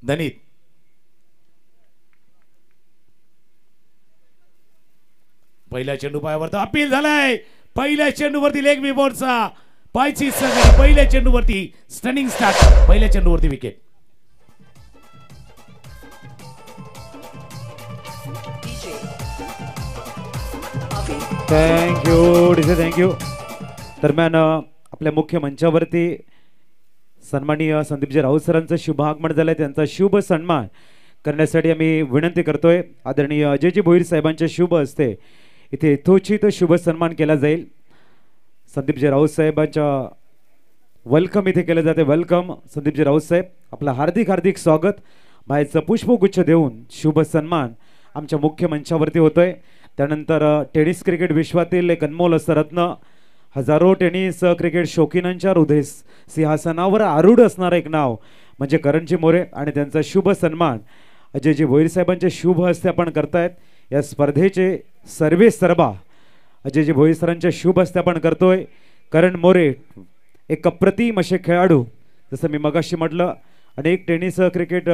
धनीत पहिल्या चेंडू पायावरती अपील झालाय. पहिल्या चेंडूवरती लेग बिफोरचा पायची सगळी पहिल्या चेंडूवरती स्टनिंग स्टार्ट. पहिल्या चेंडूवरती विकेट. Thank you DJ thank you. दरम्यान आपल्या मुख्य मंचावरती सन्माननीय संदीपजी राऊत सरांचं शुभ आगमन झालंय. त्यांचा शुभ सन्मान करण्यासाठी आम्ही विनंती करतोय. आदरणीय अजयजी भोईर साहेबांच्या शुभ हस्ते इथे यथोचित शुभ सन्मान केला जाईल. संदीपजी राऊत साहेबांच्या वेलकम इथे केलं जाते. वेलकम संदीपजी राऊत साहेब, आपलं हार्दिक हार्दिक स्वागत. बाहेरचं पुष्पगुच्छ देऊन शुभ सन्मान आमच्या मुख्य मंचावरती होतोय. त्यानंतर टेनिस क्रिकेट विश्वातील एक अनमोल असं रत्न, हजारो टेनिस क्रिकेट शौकीनांच्या हृदय सिंहासनावर आरूढ असणारं एक नाव म्हणजे करणजी मोरे आणि त्यांचा शुभ सन्मान अजयजी भोईर साहेबांच्या शुभ हस्ते आपण करतायत. या स्पर्धेचे सर्वे सर्वा अजयजी भोईर सरांच्या शुभ हस्ते आपण करतोय. करण मोरे एक अप्रतिम असे खेळाडू, जसं मी मगाशी म्हटलं, अनेक टेनिस क्रिकेट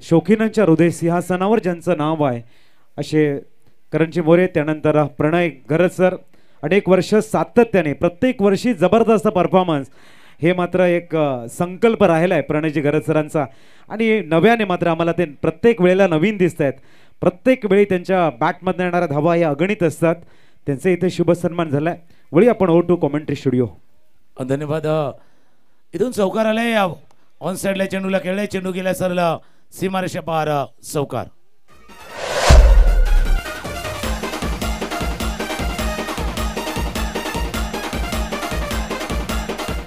शौकीनांच्या हृदय सिंहासनावर ज्यांचं नाव आहे असे करणजी मोरे. त्यानंतर प्रणय गरज सर, अनेक वर्ष सातत्याने प्रत्येक वर्षी जबरदस्त परफॉर्मन्स, हे मात्र एक संकल्प राहिला आहे प्रणयजी गरज सरांचा. आणि नव्याने मात्र आम्हाला ते प्रत्येक वेळेला नवीन दिसत आहेत. प्रत्येक वेळी त्यांच्या बॅटमधून येणाऱ्या धावा या अगणित असतात. त्यांचे इथे शुभ सन्मान झालाय. वळी आपण ओ टू कॉमेंट्री स्टुडिओ. धन्यवाद. इथून चौकार आलाय. ऑन साइडला चेंडूला खेळलाय. चेंडू गेला सरला सीमारेषा पार चौकार.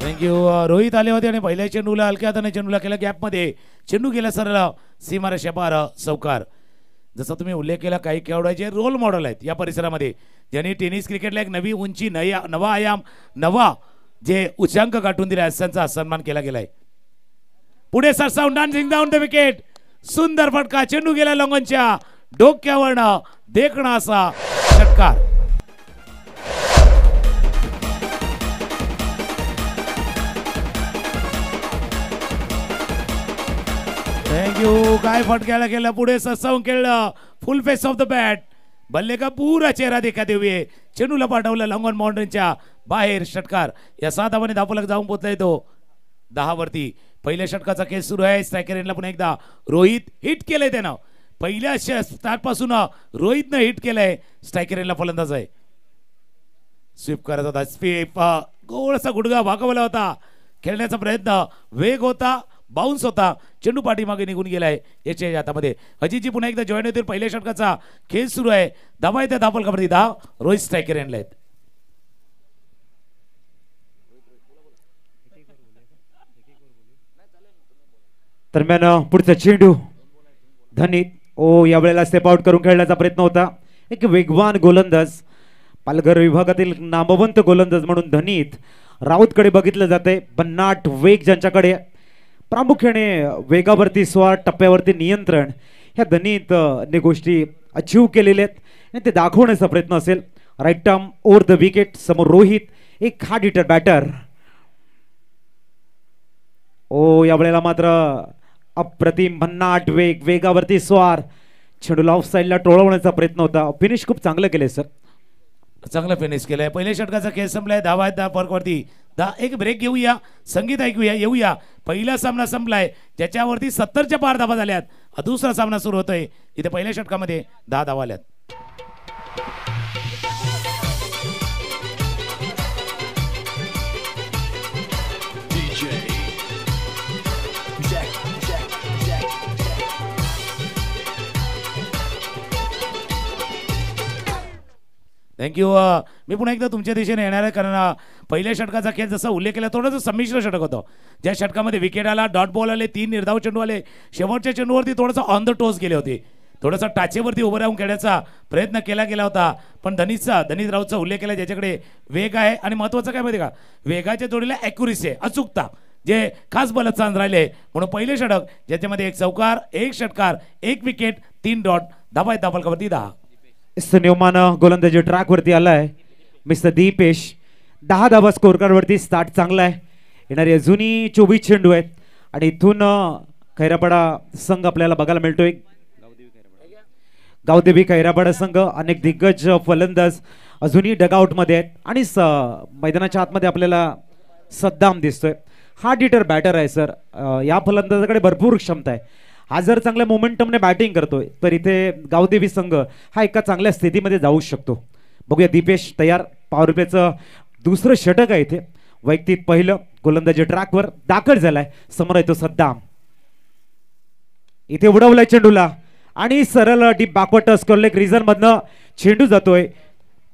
थँक्यू. रोहित आले होते आणि पहिल्या चेंडूला हलक्या हाताने चेंडूला केला गॅपमध्ये. चेंडू गेला सरला सीमारेषा पार चौकार. जसं तुम्ही उल्लेख केला, काही खेळाडूचे रोल मॉडेल आहेत या परिसरामध्ये, ज्यांनी टेनिस क्रिकेटला एक नवी उंची, नवा आयाम, नवा जे उच्चांक गाठून दिला अशांचा सन्मान केला गेलाय. पुढे सरसावून डान्सिंग डाऊन द विकेट. सुंदर फटका. चेंडू गेला लॉंगॉनच्या डोक्यावरनं देखणा असा षटकार. थँक्यू. काय फटक्याला केलं. पुढे सरसावून खेळलं. फुल फेस ऑफ द बॅट. बल्ले का पूरा चेहरा दिखाते हुए चेंडूला पाठवलं लॉंगॉन बाउंड्रीच्या बाहेर. षटकार. या 7 धावांनी धावफलक जाऊन पोहोचलाय तो 10 वरती. पहिल्या षटकाचा खेळ सुरू आहे. स्ट्रायकर एंडला पुन्हा एकदा रोहित हिट केलंय. त्यानं पहिल्या स्टार्ट पासून रोहितनं हिट केलंय. स्ट्रायकर एंडला फलंदाज आहे. स्वीप करायचा होता. स्वीप गोळसा गुडगा भागवला होता. खेळण्याचा प्रयत्न, वेग होता, बाउन्स होता. चेंडू पाठीमागे निघून गेलाय याच्या हातामध्ये. अजितजी पुन्हा एकदा जॉईन होतील. पहिल्या षटकाचा खेळ सुरू आहे. धावा येते धावफलकावरती 10. रोहित स्ट्रायकर एंडला आहेत. दरम्यान पुढचा चेंडू धनीत. यावेळेला स्टेप आउट करून खेळण्याचा प्रयत्न होता. एक वेगवान गोलंदाज, पालघर विभागातील नामवंत गोलंदाज म्हणून धनीत राऊतकडे बघितलं जाते. भन्नाट वेग ज्यांच्याकडे, प्रामुख्याने वेगावरती स्वार, टप्प्यावरती नियंत्रण, ह्या धनीत ने गोष्टी अचीव केलेल्या आहेत आणि ते दाखवण्याचा प्रयत्न असेल. Right arm over the wicket. समोर रोहित, एक हार्ड हिटर बॅटर. यावेळेला मात्र अप्रतिम भन्नाट वेग, वेगावरती स्वार, चेंडूला ऑफ साईडला टोळवण्याचा प्रयत्न होता. फिनिश खूप चांगलं केलंय सर. चांगलं फिनिश केलंय. पहिल्या षटकाचा खेळ संपलाय. धावा आहेत 10 फरकवरती. एक ब्रेक घेऊया, संगीत ऐकूया, येऊया. पहिला सामना संपलाय ज्याच्यावरती 70च्या पार धावा झाल्यात. दुसरा सामना सुरू होतोय. इथे पहिल्या षटकामध्ये 10 धावा आल्यात. थँक्यू. मी पुन्हा एकदा तुमच्या दिशेने येणार आहे, कारण पहिल्या षटकाचा खेळ जसा उल्लेख केला थोडंसं संमिश्र षटक होतं. ज्या षटकामध्ये विकेट आला, डॉट बॉल आले, 3 निर्धाव चेंडू आले. शेवटच्या चेंडूवरती थोडंसं ऑन द टोस गेले होते. थोडासा टाचेवरती उभं राहून खेळण्याचा प्रयत्न केला गेला होता. पण धनीत राऊतचा उल्लेख केला, ज्याच्याकडे वेग आहे आणि महत्त्वाचं काय माहिती का, वेगाच्या जोडीला ॲक्युरेसी आहे, अचूकता, जे खास बलस्थान राहिले. म्हणून पहिले षटक ज्याच्यामध्ये 1 चौकार, 1 षटकार, 1 विकेट, 3 डॉट, धाबा आहेत धावफलकावरती 10. न्यूमान गोलंदाजी ट्रॅक वरती आलाय. मिस्टर दीपेश 10 धावा स्कोर कार्ड वरती. स्टार्ट चांगला आहे. येणारी अजूनही 24 चेंडू आहेत आणि इथून खैरापाडा संघ आपल्याला बघायला मिळतोय. गावदेवी खैरापाडा संघ अनेक दिग्गज फलंदाज अजूनही डगआउट मध्ये आहेत आणि मैदानाच्या आतमध्ये आपल्याला सद्दाम दिसतोय. हा डिटर बॅटर आहे सर. या फलंदाजाकडे भरपूर क्षमता आहे. हा जर चांगल्या मोमेंटमने बॅटिंग करतोय तर इथे गावदेवी संघ हा एका चांगल्या स्थितीमध्ये जाऊ शकतो. बघूया दीपेश तयार. पॉवर प्लेचं दुसरं षटक आहे इथे. वैयक्तिक पहिलं गोलंदाजी ट्रॅकवर दाखल झालाय. समोर येतो सद्दाम. इथे उडवलाय चेंडूला आणि सरळ डीप बॅकवर्ड टच करले. रिझन मधनं चेंडू जातोय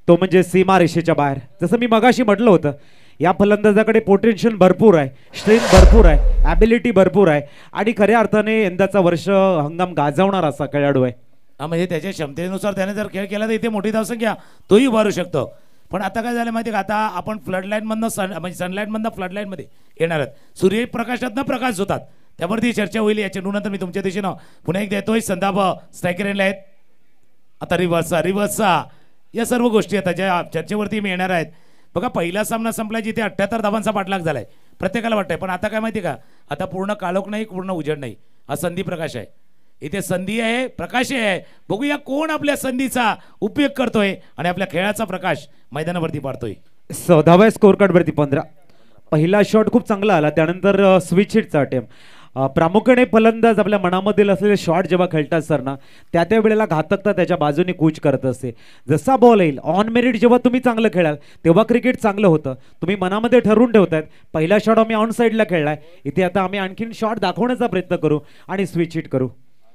तो म्हणजे सीमा रेषेच्या बाहेर. जसं मी मगाशी म्हटलं होतं या फलंदाजाकडे पोटेन्शियल भरपूर आहे, स्ट्रेंथ भरपूर आहे, ॲबिलिटी भरपूर आहे आणि खऱ्या अर्थाने यंदाचा वर्ष हंगाम गाजवणार असा खेळाडू आहे. म्हणजे त्याच्या क्षमतेनुसार त्याने जर खेळ केला तर इथे मोठी धावसंख्या तोही उभारू शकतो. पण आता काय झालं माहिती का, आता आपण फ्लड लाईन मधनं म्हणजे सनलाईट मधनं फ्लड लाईन मध्ये येणार आहेत. सूर्यप्रकाशातनं प्रकाश होतात त्यावरती चर्चा होईल. या चेंडूनंतर मी तुमच्या दिशेनं पुन्हा एकदा येतोय. संदाप स्ट्रायकर येणार आहेत. आता रिव्हर्सचा या सर्व गोष्टी आता ज्या चर्चेवरती मी येणार आहेत. बघा पहिला सामना संपला जिथे 78 धावांचा पाठलाग झालाय. प्रत्येकाला वाटतंय पण आता काय माहिती का, आता पूर्ण काळोख नाही, पूर्ण उजेड नाही. हा संधी प्रकाश आहे. इथे संधी आहे, प्रकाश आहे. बघूया कोण आपल्या संधीचा उपयोग करतोय आणि आपल्या खेळाचा प्रकाश मैदानावरती पाडतोय. 14व्या स्कोर कार्ड वरती 15. पहिला शॉट खूप चांगला आला. त्यानंतर स्विच हिटचा अटेम्प्ट. प्रामुख्याने फलंदाज आपल्या मनामधील असलेले शॉट जेव्हा खेळतात सर ना त्या वेळेला घातकता त्याच्या बाजूने कूच करत असते. जसा बॉल येईल ऑन मेरिट जेव्हा तुम्ही चांगलं खेळाल तेव्हा क्रिकेट चांगलं होतं. तुम्ही मनामध्ये ठरवून ठेवतायत पहिला शॉट आम्ही ऑन साईडला खेळलाय, इथे आता आम्ही आणखीन शॉट दाखवण्याचा प्रयत्न करू आणि स्विच हिट करू.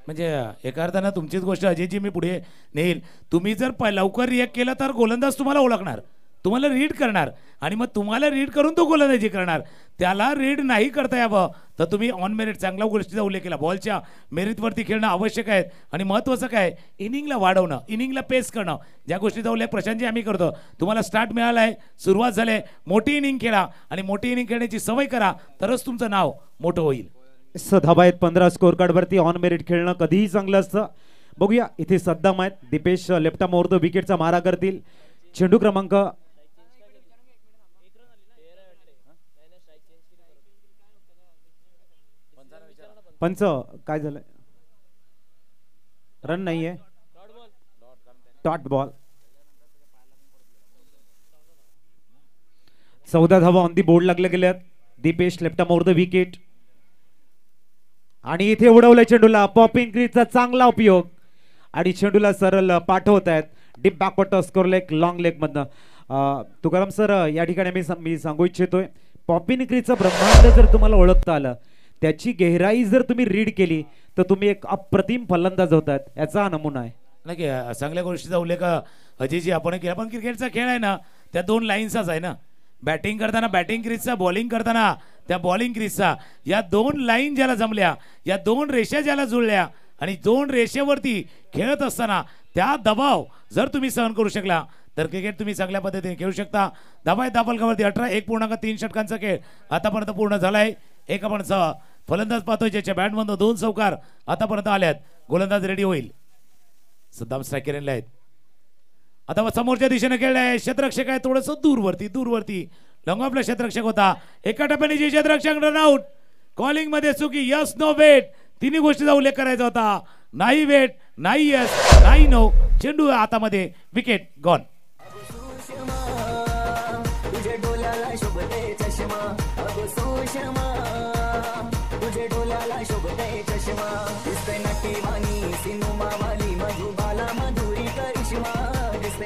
म्हणजे एका अर्थानं तुमचीच गोष्ट अजयजी मी पुढे नेईल. तुम्ही जर लवकर रिॲक्ट केला तर गोलंदाज तुम्हाला ओळखणार, तुम्हाला रीड करणार आणि मग तुम्हाला रीड करून तो गोलंदाजी करणार. त्याला रीड नाही करता यावं तर तुम्ही ऑन मेरिट चांगल्या गोष्टीचा उल्लेख केला. बॉलच्या मेरिटवरती खेळणं आवश्यक आहे आणि महत्त्वाचं काय इनिंगला वाढवणं, इनिंगला पेस करणं. ज्या गोष्टीचा उल्लेख प्रशांतजी आम्ही करतो. तुम्हाला स्टार्ट मिळाला आहे, सुरुवात झाली, मोठी इनिंग खेळा आणि मोठी इनिंग खेळण्याची सवय करा तरच तुमचं नाव मोठं होईल. 10 आहेत 15 स्कोर कार्ड वरती. ऑन मेरिट खेळणं कधीही चांगलं असतं. बघूया इथे सद्दाम आहेत. Deepesh left arm over the विकेटचा मारा करतील. चेंडू क्रमांक पंच काय झालंय, रन नाहीये, डॉट बॉल. 14 धावा ऑन दी बोर्ड लागले गेल्यात. Deepesh left arm over the wicket आणि इथे उडवलंय चेंडूला. पॉपिंग क्रीजचा चांगला उपयोग आणि चेंडूला सरळ पाठवत आहेत deep backward touch score leg long leg मधनं. तुकाराम सर या ठिकाणी मी सांगू इच्छितोय पॉपिंग क्रीजचं ब्रह्मांड जर तुम्हाला ओळखता आलं, त्याची गहराई जर तुम्ही रीड केली तर तुम्ही एक अप्रतिम फलंदाज होतात. याचा हा नमुना आहे. नाही चांगल्या गोष्टीचा उल्लेख अजयजी आपण केला. पण क्रिकेटचा खेळ आहे ना त्या दोन लाईन्सच आहे ना. बॅटिंग करताना बॅटिंग क्रीजचा, बॉलिंग करताना त्या बॉलिंग क्रीजचा, या दोन लाईन ज्याला जमल्या, या दोन रेषा ज्याला जुळल्या आणि दोन रेषेवरती खेळत असताना त्या दबाव जर तुम्ही सहन करू शकला तर क्रिकेट तुम्ही चांगल्या पद्धतीने खेळू शकता. धावा दाबलकावरती 1.3 षटकांचा खेळ आतापर्यंत पूर्ण झालाय. एक आपण फलंदाज पाहतोय ज्याच्या बॅटमधून 2 चौकार आतापर्यंत आल्यात. गोलंदाज रेडी होईल. सद्दाम स्ट्रायकर आहेत. आता समोरच्या दिशेने खेळलाय. क्षेत्ररक्षक आहे थोडस दूरवरती लॉंग ऑफला क्षेत्ररक्षक होता. एका टप्प्याने जे क्षेत्ररक्षक रन आउट. कॉलिंग मध्ये चुकी. यस नो वेट तिन्ही गोष्टीचा उल्लेख करायचा होता. नाही वेट, नाही यस, नाही नो. चेंडू हातामध्ये, विकेट गॉन.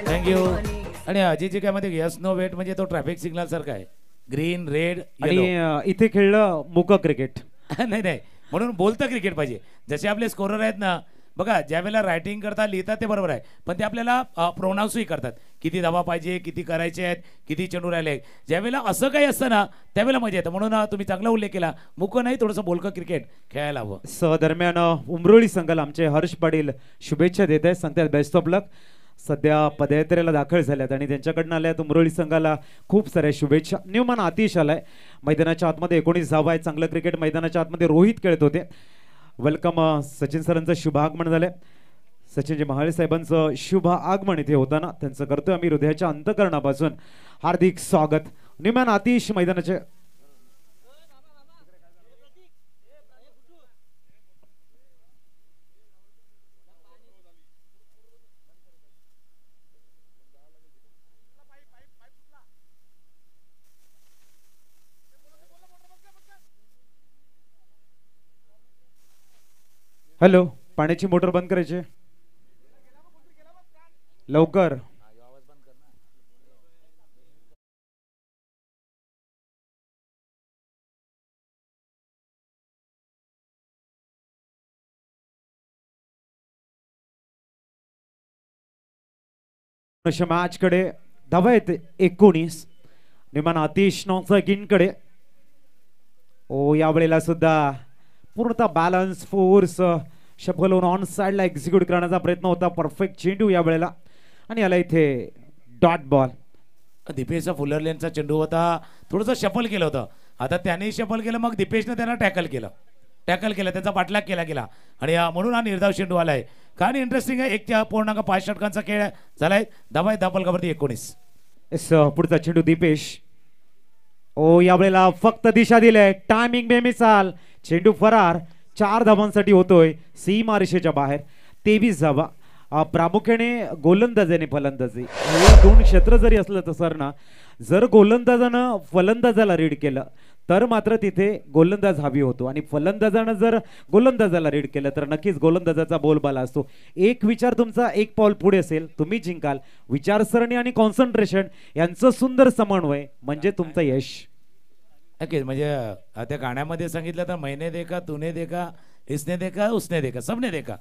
थँक्यू. आणि अजयजी काय मध्ये यस नो वेट म्हणजे तो ट्रॅफिक सिग्नल सारखा आहे. ग्रीन, रेड आणि इथे खेळलं मुक क्रिकेट. नाही म्हणून बोलतं क्रिकेट पाहिजे. जसे आपले स्कोरर आहेत ना बघा, ज्या वेळेला रायटिंग करतात लिहितात ते बरोबर आहे, पण ते आपल्याला प्रोनाऊन्सही करतात. किती धावा पाहिजे, किती करायचे आहेत, किती चेंडू राहिले. ज्यावेळेला असं काही असतं ना त्यावेळेला मजा येतं. म्हणून तुम्ही चांगला उल्लेख केला. मुक नाही, थोडंसं बोलकं क्रिकेट खेळायला हवं. दरम्यान उमरोळी संघाला आमचे हर्ष पाटील शुभेच्छा देत आहेत. सांगतात बेस्ट ऑफ लक. सध्या पदयात्रेला दाखल झाल्यात आणि त्यांच्याकडनं आल्यात उमरोळी संघाला खूप साऱ्या शुभेच्छा. न्यूमन आतिश आलाय. मैदानाच्या आतमध्ये 19 धावा आहेत. चांगलं क्रिकेट मैदानाच्या आतमध्ये रोहित खेळत होते. वेलकम. सचिन सरांचं शुभ आगमन झालंय. सचिनजी महाळे साहेबांचं शुभ आगमन इथे होताना त्यांचं करतोय आम्ही हृदयाच्या अंतकरणापासून हार्दिक स्वागत. न्यूमन आतिश मैदानाचे हॅलो, पाण्याची मोटर बंद करायची लवकर. मॅच कडे धावा आहेत 19. निर्माण आतिश नौसकीनकडे. ओ यावेळेला सुद्धा पूर्णतः बॅलन्स फोर्स शफल होऊन ऑन साइडला एक्झिक्यूट करण्याचा प्रयत्न होता. परफेक्ट चेंडू यावेळेला आणि याला इथे डॉट बॉल. दीपेशचा फुलर लेनचा चेंडू होता, थोडंसं शफल केलं होतं. आता त्याने शफल केलं, मग दीपेशने त्यांना टॅकल केलं, त्यांचा पाठलाग केला गेला आणि म्हणून हा निर्धाव चेंडू आलाय. कारण इंटरेस्टिंग आहे, 1.5 षटकांचा खेळ झालाय. धावा धापल कवरती 19. पुढचा चेंडू दीपेश. ओ यावेळेला फक्त दिशा दिले, टायमिंग बेमिसाल, चेंडू फरार. 4 धावांसाठी होतोय सीमारेषेच्या बाहेर. 23 धावा. प्रामुख्याने गोलंदाज आणि फलंदाजी हे दोन क्षेत्र जरी असलं तर सर ना, जर गोलंदाजानं फलंदाजाला रीड केलं तर मात्र तिथे गोलंदाज हवी होतो आणि फलंदाजानं जर गोलंदाजाला रीड केलं तर नक्कीच गोलंदाजाचा बोलबाला असतो. एक विचार तुमचा एक पाऊल पुढे असेल, तुम्ही जिंकाल. विचारसरणी आणि कॉन्सन्ट्रेशन यांचं सुंदर समन्वय म्हणजे तुमचं यश. नक्कीच. म्हणजे त्या गाण्यामध्ये सांगितलं तर मैने देखा, तूने देखा, इसने देखा, उसने देखा, सबने देखा.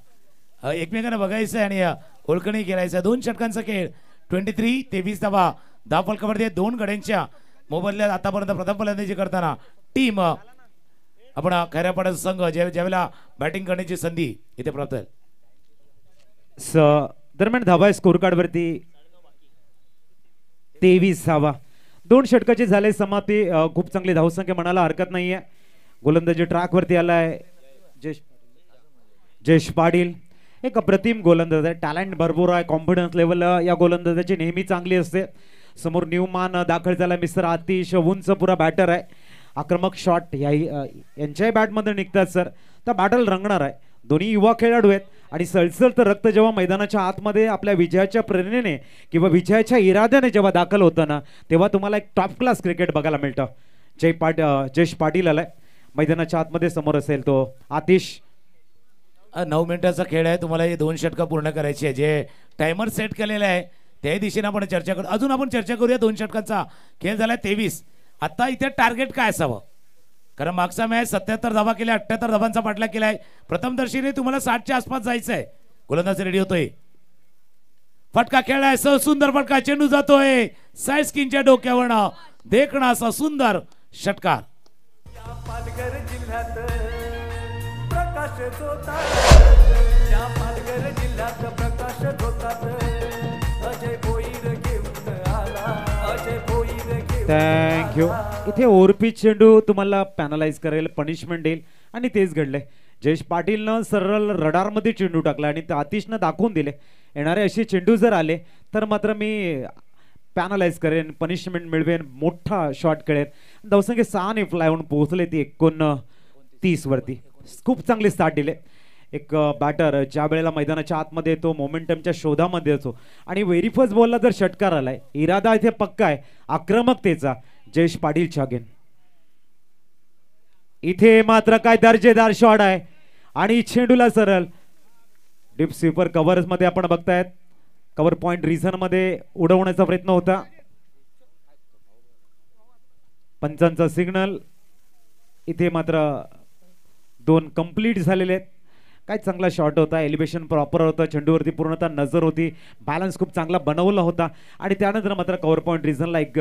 एकमेकांना बघायचं आणि ओळखणी करायचं. 2 षटकांचा खेळ. 23. 23 धावा धापल कवरती 2 गड्यांच्या मोबदल्यात आतापर्यंत प्रथम फलंदाजी करताना टीम आपण खैरापाड्याचा संघ ज्यावेळेला बॅटिंग करण्याची संधी इथे प्राप्त आहे. दरम्यान धावा स्कोर कार्ड वरती 23 धावा. 2 षटकाची झाले समाप्ती. खूप चांगली धावसंख्या म्हणायला हरकत नाहीये. गोलंदाजी ट्रॅक वरती आलाय जयेश पाटील. एक अप्रतिम गोलंदाज आहे, टॅलेंट भरपूर आहे. कॉन्फिडन्स लेवल या गोलंदाजाची नेहमी चांगली असते. समोर न्यूमान दाखल झाला. मिस्टर आतिश उंच पुरा बॅटर आहे. आक्रमक शॉट यांच्याही बॅटमध्ये निघतात सर. तर बॅटल रंगणार आहे. दोन्ही युवा खेळाडू आहेत आणि सळसळतं रक्त जेव्हा मैदानाच्या आतमध्ये आपल्या विजयाच्या प्रेरणेने किंवा विजयाच्या इराद्याने जेव्हा दाखल होतं ना, तेव्हा तुम्हाला एक टॉप क्लास क्रिकेट बघायला मिळतं. जयेश पाटील आलाय मैदानाच्या आतमध्ये. समोर असेल तो आतिश. 9 मिनिटाचा खेळ आहे. तुम्हाला हे 2 षटकं पूर्ण करायची आहे. जे टायमर सेट केलेला आहे त्याही दिशेने आपण चर्चा करू. अजून आपण चर्चा करूया. 2 षटकांचा खेळ झाला 23. आता इथे टार्गेट काय असावं, कारण मागचा मॅच 77 धावा केल्या, 78 धावांचा पाठलाग केलाय. प्रथम दर्शनी तुम्हाला 60च्या आसपास जायचं आहे. गोलंदाज रेडी होतोय. फटका खेळलाय, सुंदर फटका. चेंडू जातोय साईड स्किनच्या डोक्यावरनं. देखणा असा सुंदर षटकार. थँक्यू. इथे ओव्हरपिच चेंडू तुम्हाला पॅनलाइज करेल, पनिशमेंट देईल आणि तेच घडलंय. जयेश पाटीलनं सरळ रडारमध्ये चेंडू टाकला आणि आतिशनं दाखवून दिले येणारे असे चेंडू जर आले तर मात्र मी पॅनलाइज करेन, पनिशमेंट मिळवेन, मोठा शॉट खेळेन. धावसंख्या 6 ने फ्लाय होऊन पोहोचले ती 29 वरती. खूप चांगले स्टार्ट दिले. एक बॅटर ज्या वेळेला मैदानाच्या आतमध्ये येतो, मोमेंटमच्या शोधामध्ये येतो आणि व्हेरी फर्स्ट बॉलला जर षटकार आलाय, इरादा इथे पक्का आहे आक्रमकतेचा. जयेश पाटील छागेन. इथे मात्र काय दर्जेदार शॉट आहे आणि चेंडूला सरळ डीप स्वीपर कव्हर्स मध्ये आपण बघतायत. कव्हर पॉइंट रिझन मध्ये उडवण्याचा प्रयत्न होता. पंचांचा सिग्नल. इथे मात्र 2 कंप्लीट झालेले आहेत. काय चांगला शॉट होता, एलिव्हेशन प्रॉपर होतं, चेंडूवरती पूर्णतः नजर होती, बॅलन्स खूप चांगला बनवला होता आणि त्यानंतर मात्र कव्हर पॉइंट रिझनला एक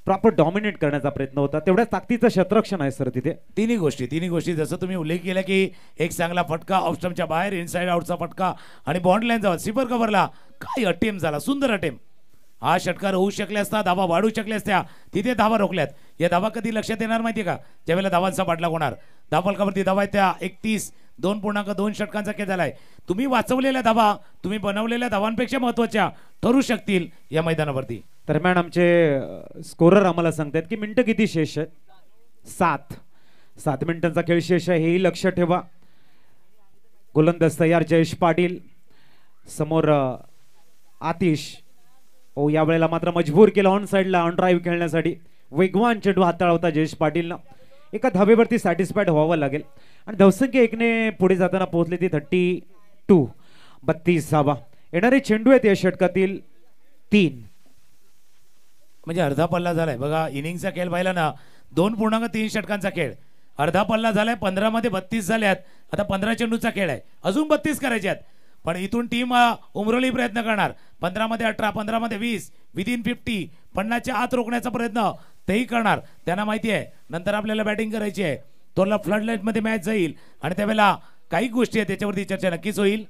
प्रॉपर डॉमिनेट करण्याचा प्रयत्न होता. तेवढ्या ताकदीचं क्षेत्ररक्षण आहे सर तिथे. तिन्ही गोष्टी जसं तुम्ही उल्लेख केला की एक चांगला फटका ऑफस्टम्पच्या बाहेर, इनसाइड आउटचा फटका आणि बॉन्ड लाईन जावा सिपर कव्हरला. काय अटेम्प्ट झाला, सुंदर अटेम्प्ट. हा षटकार होऊ शकले असता, धावा वाढू शकल्या असत्या, तिथे धावा रोखल्यात. या धावा कधी लक्षात येणार माहितीये का, ज्यावेळेला धावांचा पाठलाग होणार. धावा कवरती धावा त्या 31. 2.2 षटकांचा खेळ झालाय. तुम्ही वाचवलेल्या धावा, तुम्ही बनवलेल्या धावांपेक्षा महत्वाच्या ठरू शकतील या मैदानावरती. दरम्यान आमचे स्कोरर आम्हाला सांगतात की मिनिटं किती शेष आहेत. 7 मिनिटांचा खेळ शेष आहे, हेही लक्ष ठेवा. गोलंदाज तयार जयेश पाटील. समोर आतिश. ओ यावेळेला मात्र मजबूर केला ऑन साइडला ऑन ड्राईव्ह खेळण्यासाठी. वेगवान चेंडू हाताळा होता जयेश पाटीलनं. एका धावेवरती सॅटिस्फाईड व्हावं लागेल आणि धावसंख्या एकने पुढे जाताना पोहोचली ती 32 32 धावा. येणारे चेंडू आहेत या षटकातील 3. म्हणजे अर्धा पल्ला झालाय बघा. इनिंगचा खेळ पाहिला ना 2.3 षटकांचा खेळ. अर्धा पल्ला झालाय. 15 मध्ये 32 झाल्यात. आता 15 चेंडूचा खेळ आहे. अजून 32 करायचे आहेत. पण इथून टीम उमरवली प्रयत्न करणार. 15 मध्ये 18, 15 मध्ये 20, विदिन 50, 50च्या आत रोखण्याचा प्रयत्न तेही करणार. त्यांना माहिती आहे नंतर आपल्याला बॅटिंग करायची आहे. तोला फ्लड लाईट मध्ये मॅच जाईल आणि त्यावेळेला काही गोष्टी आहेत त्याच्यावरती चर्चा नक्कीच होईल.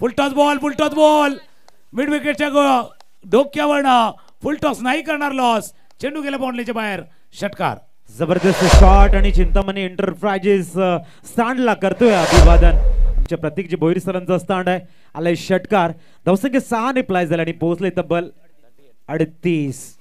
फुल टॉस बॉल मिड विकेटच्या डोक्यावरनं फुल टॉस नाही करणार. लॉस. चेंडू गेला बाउंड्रीच्या बाहेर. षटकार. जबरदस्त शॉट आणि चिंतामणी एंटरप्राइजेस स्टँडला करतोय अभिवादन. आमच्या प्रतीकजी भोईर सरांचा स्टँड आहे. आलाय षटकार. धावसंख्या 6 ने प्लाय झाला आणि पोहोचले तब्बल 38.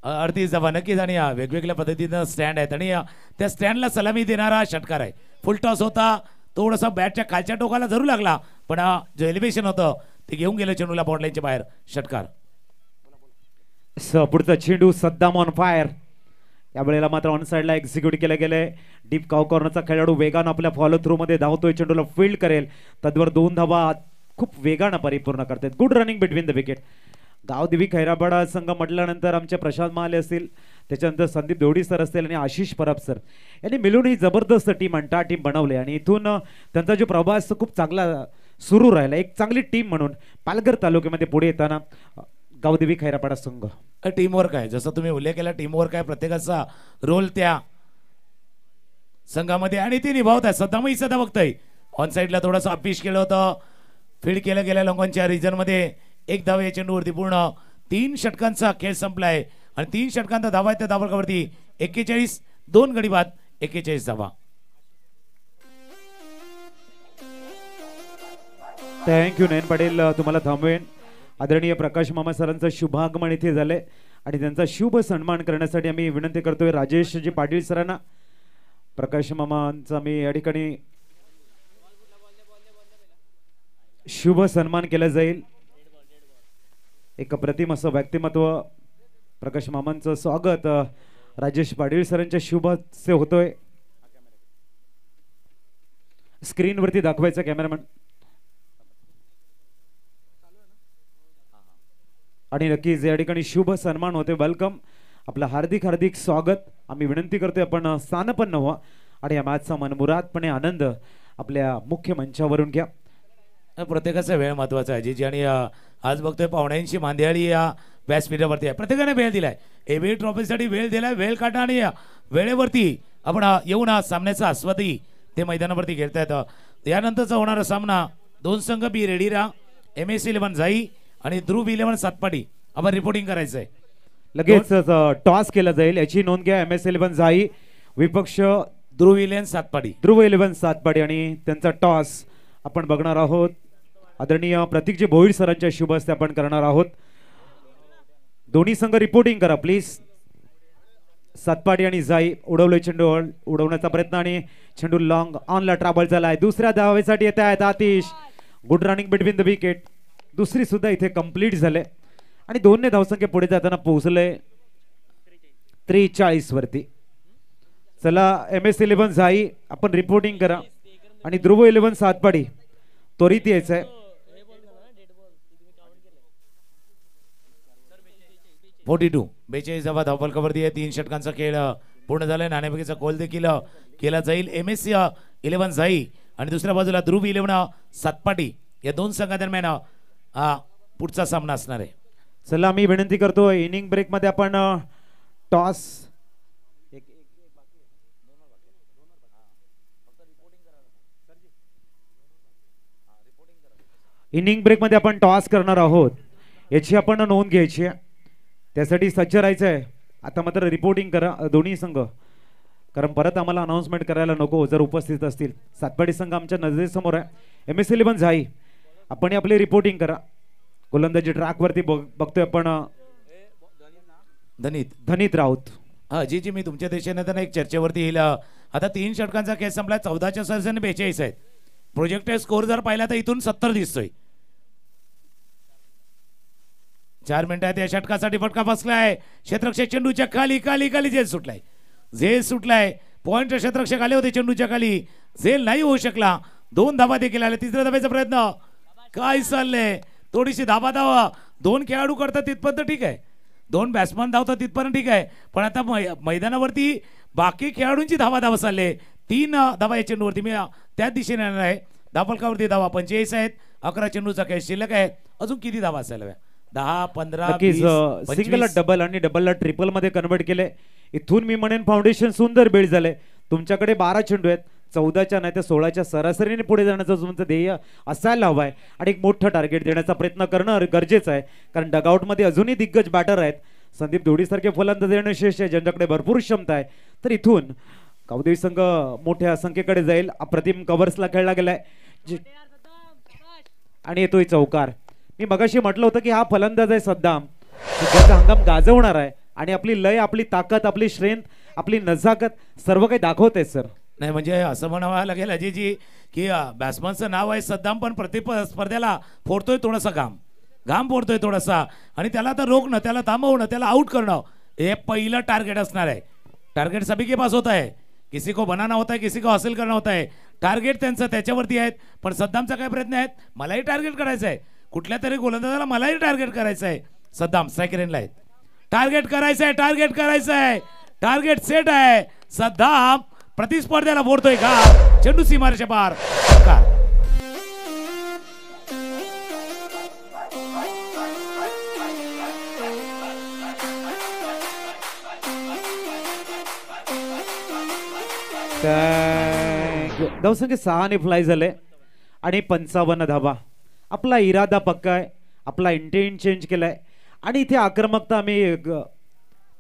38 धावा नक्कीच. आणि वेगवेगळ्या पद्धतीनं स्टँड आहेत आणि त्या स्टँडला सलामी देणारा षटकार आहे. फुल टॉस होता. थोडासा बॅटच्या खालच्या टोकाला धरू लागला पण जो एलिव्हेशन होतं ते घेऊन गेलं चेंडूला बाउंड्रीच्या बाहेर. षटकार. पुढचा चेंडू सद्दाम ऑन फायर. यावेळेला मात्र ऑन साइडला एक्झिक्यूट केलं गेलंय. डीप काव कॉर्नरचा खेळाडू वेगानं आपल्या फॉलो थ्रू मध्ये धावतोय. चेंडूला फील्ड करेल. तद्वर 2 धावा खूप वेगानं परिपूर्ण करतात. Good running between the wicket. Gavdevi Khairabada संघ म्हटल्यानंतर आमचे प्रशांत महाले असतील, त्याच्यानंतर संदीप दोडी सर असतील आणि आशिष परब सर यांनी मिळून ही जबरदस्त टीम अंटा टीम बनवली आणि इथून त्यांचा जो प्रवास खूप चांगला सुरू राहिला. एक चांगली टीम म्हणून पालघर तालुक्यामध्ये पुढे येताना गावदेवी खैरापाडा संघ टीमवर्क आहे. जसं तुम्ही उल्लेख केला टीमवर्क आहे. प्रत्येकाचा रोल त्या संघामध्ये आणि ते निभावत आहे. सध्याही सध्या बघताय ऑन साईडला थोडासा अपिश केलं होतं. फील्ड केलं गेल्या लोकांच्या रिजन मध्ये. 1 धाव या चेंडूवरती. पूर्ण 3 षटकांचा खेळ संपलाय आणि 3 षटकांचा धावा आहे त्या धावफलकावरती 41. 2 गडी बाद 41 धावा. थँक्यू नयन पाटील. तुम्हाला थांबवेन. आदरणीय प्रकाश मामा सरांचं शुभागमन इथे झालंय आणि त्यांचा शुभ सन्मान करण्यासाठी आम्ही विनंती करतोय राजेशजी पाटील सरांना. प्रकाश मामांचा मी या ठिकाणी शुभ सन्मान केला जाईल. एक अप्रतिम असं व्यक्तिमत्व प्रकाश मामांचं स्वागत राजेश पाटील सरांच्या शुभ हस्ते होतोय. स्क्रीनवरती दाखवायचा कॅमेरामॅन. आणि नक्कीच या ठिकाणी शुभ सन्मान होते. वेलकम. आपलं हार्दिक हार्दिक स्वागत. आम्ही विनंती करतोय आपण स्थानपन्न व्हा आणि या मॅचचा मनमुरादपणे आनंद आपल्या मुख्य मंचावरून घ्या. प्रत्येकाचा वेळ महत्वाचा आहे. जी आणि आज बघतोय पाहुण्यांची मांदियाळी या व्यासपीठावरती आहे. प्रत्येकाने वेळ दिलाय. एबी ट्रॉफीसाठी वेळ दिलाय. वेळ काढा आणि वेळेवरती आपण येऊन सामन्याचा आस्वादही ते मैदानावरती खेळतायत. यानंतरचा होणारा सामना 2 संघ बी रेडी राहा. MS11 जाई आणि ध्रुव 11 सातपाडी. आपण रिपोर्टिंग करायचंय. लगेच टॉस केला जाईल याची नोंद घ्या. MS11 जाई विपक्ष ध्रुव 11 सातपाडी. ध्रुव 11 सातपाडी आणि त्यांचा टॉस आपण बघणार आहोत. आदरणीय प्रतीकजी भोईर सरांच्या शुभ हस्ते आपण करणार आहोत. दोन्ही संघ रिपोर्टिंग करा प्लीज. सातपाडी आणि जाई. उडवले चेंडू उडवण्याचा प्रयत्न आणि चेंडू लॉंग ऑनला ट्रॅव्हल झालाय. दुसऱ्या धावेसाठी येत आहेत Atish. Good running between the wicket. दुसरी सुद्धा इथे कंप्लीट झाले आणि 2 ने धावसंख्या पुढे जाताना पोहोचले 43 वरती. चला MS11 जाई आपण रिपोर्टिंग करा आणि ध्रुव 11 सातपाडी त्वरित यायचंय. 42 धावफलकावरती आहे. 3 षटकांचा खेळ पूर्ण झालाय. नाणेफेकीचा कॉल देखील केला जाईल. MS11 जाई आणि दुसऱ्या बाजूला ध्रुव 11 सातपाटी या 2 संघादरम्यान पुढचा सामना असणार आहे. चला मी विनंती करतो इनिंग ब्रेक मध्ये आपण टॉस इनिंग ब्रेक मध्ये आपण टॉस करणार आहोत. याची आपण नोंद घ्यायची आहे. त्यासाठी सज्ज राहायचं आहे. आता मात्र रिपोर्टिंग करा दोन्ही संघ, कारण परत आम्हाला अनाउन्समेंट करायला नको जर उपस्थित असतील. सातपाडी संघ आमच्या नजरेसमोर आहे. MS11 जाई आपण आपली रिपोर्टिंग करा. गोलंदाजी ट्रॅक वरती बघतोय आपण धनीत राऊत. जी मी तुमच्या देशाने एक चर्चेवरती येईल. आता 3 षटकांचा खेळ संपला. 14च्या सरसेने 42 आहेत. प्रोजेक्टेड स्कोर जर पाहिला तर इथून 70 दिसतोय. 4 मिनिटात या षटकासाठी फटका बसलाय. क्षेत्ररक्षक चेंडूच्या खाली खाली खाली झेल सुटलाय. झेल सुटलाय. पॉइंट क्षेत्ररक्षक आले होते चेंडूच्या खाली. झेल नाही होऊ शकला. 2 धाबा देखील आले. तिसऱ्या धाब्याचा प्रयत्न काय चाललंय. थोडीशी धाबा 2 खेळाडू करतात तिथपर्यंत ठीक आहे. 2 बॅट्समन धावतात तिथपर्यंत ठीक आहे. पण आता मैदानावरती बाकी खेळाडूंची धावा चालले. 3 धावा या चेंडूवरती. मी त्याच दिशेने येणार आहे. धावफलकावरती धावा 45 आहेत. 11 चेंडूचा खेळ शिल्लक आहे. अजून किती धावा असायला 10 15 20 सिंगल डबल आणि डबलला ट्रिपल मध्ये कन्वर्ट केले. इथून मी म्हणेन फाउंडेशन सुंदर बिल्ड झाले. तुमच्याकडे 12 चेंडू आहेत. 14च्या नाही तर 16च्या सरासरीने पुढे जाण्याचं तुमचं ध्येय असायला हवं आहे आणि एक मोठं टार्गेट देण्याचा प्रयत्न करणं गरजेचं आहे. कारण डगआउटमध्ये अजूनही दिग्गज बॅटर आहेत. संदीप धोडीसारखे फलंदाज येणं शेष आहे ज्यांच्याकडे भरपूर क्षमता आहे. तर इथून गावदेवी संघ मोठ्या संख्येकडे जाईल. अप्रतिम कव्हर्सला खेळला गेलाय आणि येतोय चौकार. मी मगाशी म्हटलं होतं की हा फलंदाज आहे सद्दाम, ज्याचा हंगाम गाजवणार आहे आणि आपली लय, आपली ताकद, आपली स्ट्रेंथ, आपली नजाकत सर्व काही दाखवत आहे सर. नाही म्हणजे असं म्हणावं लागेल अजयजी की बॅट्समनचं नाव आहे सद्दाम, पण प्रतिस्पर्ध्याला फोडतोय थोडासा घाम फोडतोय थोडासा आणि त्याला तर रोखणं, त्याला थांबवणं, त्याला आउट करणं हे पहिलं टार्गेट असणार आहे. टार्गेट सभी के पास होता है. किसी को बनाना होता है, किसी को हासिल करना होता है. टार्गेट त्यांचं त्याच्यावरती आहेत. पण सद्दामचा काय प्रयत्न आहेत, मलाही टार्गेट करायचं आहे. कुठल्या तरी गोलंदाजाला मलाही टार्गेट करायचं आहे. सद्दाम स्ट्राईक रेंजला आहेत. टार्गेट करायचं आहे, टार्गेट करायचं आहे. टार्गेट सेट आहे. सद्दाम प्रतिस्पर्ध्याला फोडतोय का चेंडू सीमारेषे पार. धावसंख्या 6 फ्लाय झाले आणि 55 धावा. आपला इरादा पक्का आहे. आपला इंटेंट चेंज केलाय आणि इथे आक्रमकता आम्ही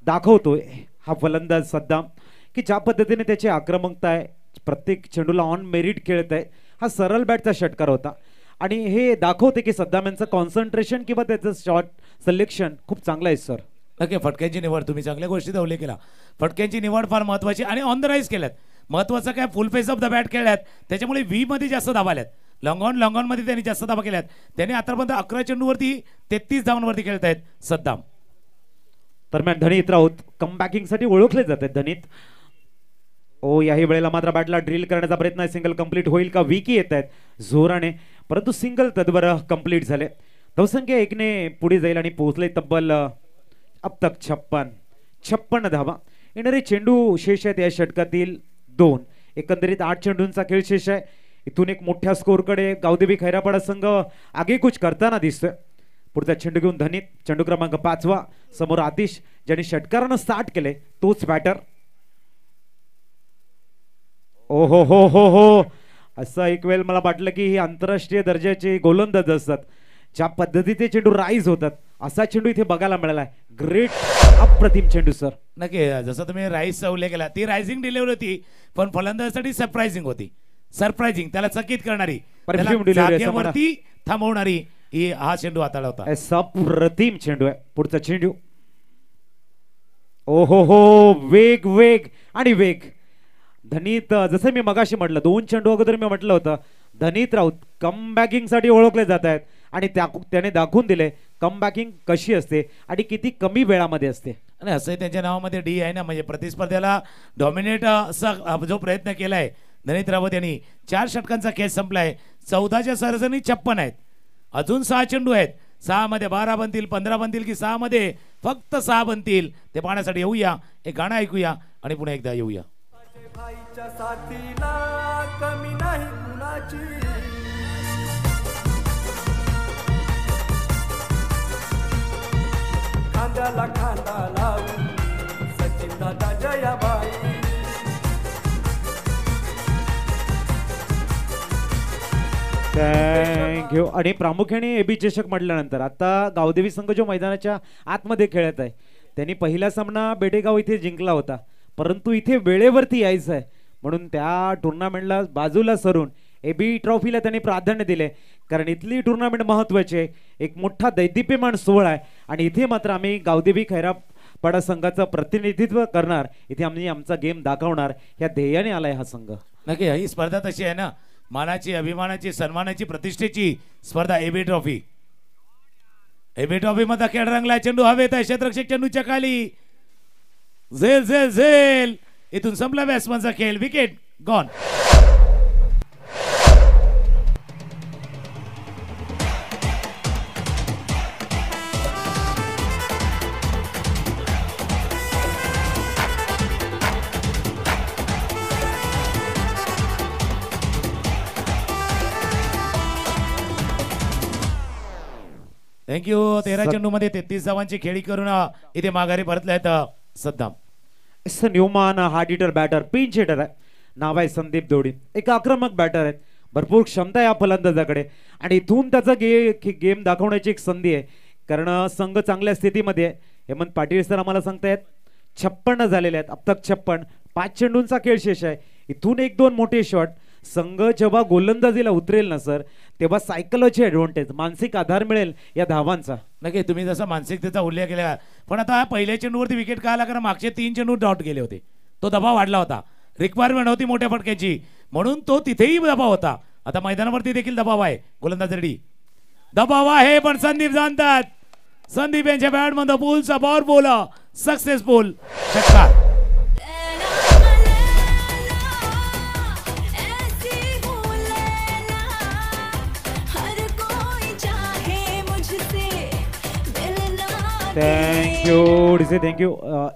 दाखवतोय. हा फलंदाज सद्दाम की ज्या पद्धतीने त्याची आक्रमकता आहे, प्रत्येक चेंडूला ऑन मेरिट खेळत आहे. हा सरळ बॅटचा षटकार होता आणि हे दाखवते की सद्दाम यांचं कॉन्सन्ट्रेशन किंवा त्याचं शॉट सिलेक्शन खूप चांगलं आहे सर. नक्की फटक्यांची निवड तुम्ही चांगल्या गोष्टी उल्लेख केला. फटक्यांची निवड फार महत्वाची आणि ऑन द राईज केल्यात. महत्वाचं काय full face of the bat खेळल्यात, त्याच्यामुळे व्ही मध्ये जास्त धावा आल्यात. लॉंग ऑन मध्ये त्यांनी जास्त धावा केल्यात. त्यांनी आतापर्यंत 11 चेंडूवरती 33 धावांवरती खेळत आहेत सद्दाम. दरम्यान धनीत राऊत कमबॅकिंग साठी ओळखले जातात. धनीत ओ याही वेळेला मात्र बॅटला ड्रिल करण्याचा प्रयत्न आहे. सिंगल कंप्लीट होईल का, विकी येत आहेत जोराने, परंतु सिंगल तद्वर कंप्लीट झाले. धावसंख्या 1 ने पुढे जाईल आणि पोहोचले तब्बल अब तक 56 धावा. येणारे चेंडू शेष आहेत या षटकातील 2. एकंदरीत 8 चेंडूंचा खेळ शेष आहे. इथून एक मोठ्या स्कोरकडे गावदेवी खैरापाडा संघ आगेकूच करताना दिसतोय. पुढचा चेंडू घेऊन धनीत, चेंडू क्रमांक 5 समोर आतिश, ज्यांनी षटकारानं स्टार्ट केले तोच बॅटर. ओ हो हो हो हो, असं एक वेळ मला वाटलं की ही आंतरराष्ट्रीय दर्जाचे गोलंदाज असतात. ज्या पद्धतीचे चेंडू राईज होतात असा चेंडू इथे बघायला मिळालाय. ग्रेट, अप्रतिम चेंडू सर. नक्की जसं तुम्ही राईसचा उल्लेख केला, ती रायझिंग डिलिव्हरी होती पण फलंदाजासाठी सरप्राइझिंग होती. सरप्राइझिंग, त्याला चकित करणारी, जागेवरती थांबवणारी ही हा चेंडू हाताळला होता. अप्रतिम चेंडू आहे. पुढचा चेंडू, ओ हो हो, वेग वेग आणि वेग. धनीत, जसं मी मगाशी म्हटलं 2 चेंडू अगोदर मी म्हटलं होतं, धनीत राऊत कमबॅकिंग साठी ओळखले जात आहेत आणि त्याने दाखवून दिले कमबॅकिंग कशी असते आणि किती कमी वेळामध्ये असते. आणि असंही त्यांच्या नावामध्ये डी आहे ना, म्हणजे प्रतिस्पर्ध्याला डॉमिनेट असा जो प्रयत्न केलाय धनीत रावत यांनी. 4 षटकांचा खेळ संपलाय. 14च्या सरासरी 56 आहेत. अजून 6 चेंडू आहेत. 6 मध्ये 12 बनतील, 15 बनतील की 6 मध्ये फक्त 6 बनतील ते पाहण्यासाठी येऊया, एक गाणं ऐकूया आणि पुन्हा एकदा येऊया. भाईच्या साथीला कमी नाही कुणाची, खांद्याला खांदा लावून सचिन दादा जयाबाई. थँक्यू. आणि प्रामुख्याने एबी चषक म्हटल्यानंतर आता गावदेवी संघ जो मैदानाच्या आतमध्ये खेळत आहे, त्यांनी पहिला सामना बेटेगाव इथे जिंकला होता, परंतु इथे वेळेवरती यायचं आहे म्हणून त्या टुर्नामेंटला बाजूला सरून एबी ट्रॉफीला त्यांनी प्राधान्य दिले. कारण इथली टुर्नामेंट महत्वाची आहे, एक मोठा दैदिप्यमान सोहळा आहे आणि इथे मात्र आम्ही गावदेवी खैरापाडा संघाचं प्रतिनिधित्व करणार, इथे आम्ही आमचा गेम दाखवणार या ध्येयाने आलाय हा संघ. नक्की ही स्पर्धा तशी आहे ना, मानाची, अभिमानाची, सन्मानाची, प्रतिष्ठेची स्पर्धा एबी ट्रॉफी. एबी टॉपी मध्ये खेळ रंगला. चेंडू हवेत आहे. क्षेत्ररक्षक चेंडूच्या खाली. झेल झेल झेल. इथून संपला बॅट्समनचा खेळ. Wicket gone. थँक्यू. 13 चेंडू मध्ये 33 धावांची खेळी करून इथे माघारी परतले आहेत Saddam. It's a new man hard hitter batter, pinch hitter आहे. नाव आहे संदीप दोडी. एक आक्रमक बॅटर आहेत. भरपूर क्षमता आहे या फलंदाजाकडे आणि इथून त्याचा गेम दाखवण्याची एक संधी आहे. कारण संघ चांगल्या स्थितीमध्ये आहे. हेमंत पाटील सर आम्हाला सांगतायत 56 झालेले आहेत. अब तक 56. 5 चेंडूंचा खेळ शेष आहे. इथून 1-2 मोठे शॉट. संघ जेव्हा गोलंदाजीला उतरेल ना सर, तेव्हा सायकोलॉजी ऍडव्हान्टेज, मानसिक आधार मिळेल या धावांचा. नक्की तुम्ही जसा मानसिकतेचा उल्लेख केला, पण आता पहिल्या चेंडूवरती विकेट का आला? कारण मागचे 3 चेंडू डॉट गेले होते. तो दबाव वाढला होता. रिक्वायरमेंट होती मोठ्या फटक्याची, म्हणून तो तिथेही दबाव होता. आता मैदानावरती देखील दबाव आहे. गोलंदाज रेडी. दबाव आहे पण संदीप जाणतात. संदीप यांच्या बॅटमध्ये बॉलचा बॉल बोला सक्सेसफुल षटकार. Thank you DJ, thank you.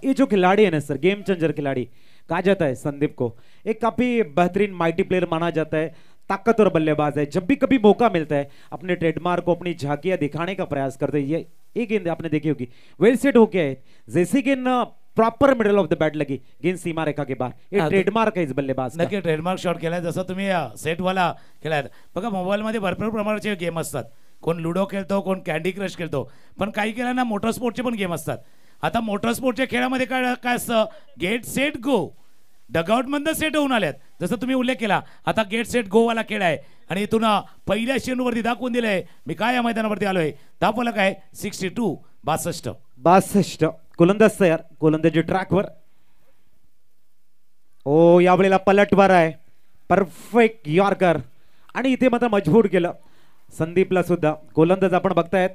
ये जो खिलाड़ी है ना सर, गेम चेंजर खिलाड़ी कहा जाता है संदीप को. एक काफी बेहतरीन माइटी प्लेयर माना जाता है. ताकतवर बल्लेबाज है. जब भी कभी मौका मिलता है अपने ट्रेडमार्क को, अपनी झांकियां दिखाने का प्रयास करते हैं. ये गेंद आपने देखी होगी, वेल सेट होके है. जैसे गेंद proper middle of the bat लगी, गेंद सीमा रेखा के बाहर. ये ट्रेडमार्क है इस बल्लेबाज का. नक्की ट्रेडमार्क शॉट केलाय. जसं तुम्ही सेट वाला केलाय बघा. मोबाईल मध्ये भरपूर प्रमाणाचे गेम असतात. कोण लुडो खेळतो, कोण कॅन्डी क्रश खेळतो, पण काही केल्याना मोटर स्पोर्टचे पण गेम असतात. आता मोटर स्पोर्टच्या खेळामध्ये काय असतं? Get set go. डगआउट मधनं सेट होऊन आल्यात, जसं तुम्ही उल्लेख केला. आता गेट सेट गो वाला खेळ आहे आणि इथून पहिल्या चेंडूवरती दाखवून दिलंय मी काय या मैदानावरती आलोय. दाखवलं काय 62 62. गोलंदाज तयार. गोलंदाजी ट्रॅकवर. ओ यावेळेला पलटवार आहे. परफेक्ट यॉर्कर आणि इथे मात्र मजबूर केलं संदीपला सुद्धा. गोलंदाज आपण बघतायत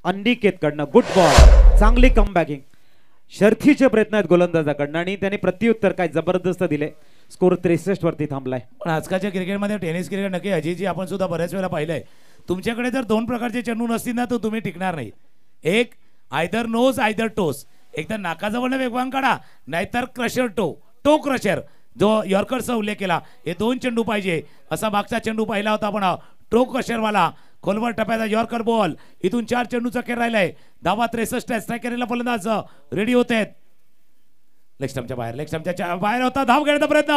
अनिकेत कडनं. गुड बॉल, चांगली कमबॅकिंग. शर्थीचे प्रयत्न आहेत गोलंदाजाकडनं आणि त्याने प्रत्युत्तर काय जबरदस्त दिले. स्कोर 63 वरती थांबलाय. पण आजकालच्या क्रिकेटमध्ये टेनिस क्रिकेट नक्की अजितजी आपण सुद्धा बऱ्याच वेळा पाहिलंय. तुमच्याकडे जर 2 प्रकारचे चेंडू नसतील ना, तर तुम्ही टिकणार नाही. एक आयदर नोज आयदर टोस. एकदा नाकाजवळ वेगवान काढा, नाहीतर क्रशर टो क्रशर, जो यॉर्करचा उल्लेख केला. हे 2 चेंडू पाहिजे. असा मागचा चेंडू पाहिला होता आपण, टो क्रशरवाला खोलवर टप्प्याचा यॉर्कर बॉल. इथून 4 चेंडूचा खेळ राहिलाय. धावा 63 आहे. स्ट्रायकरला फलंदाज रेडी होत आहेत. लेग स्टंपच्या बाहेर होता. धाव घेण्याचा प्रयत्न.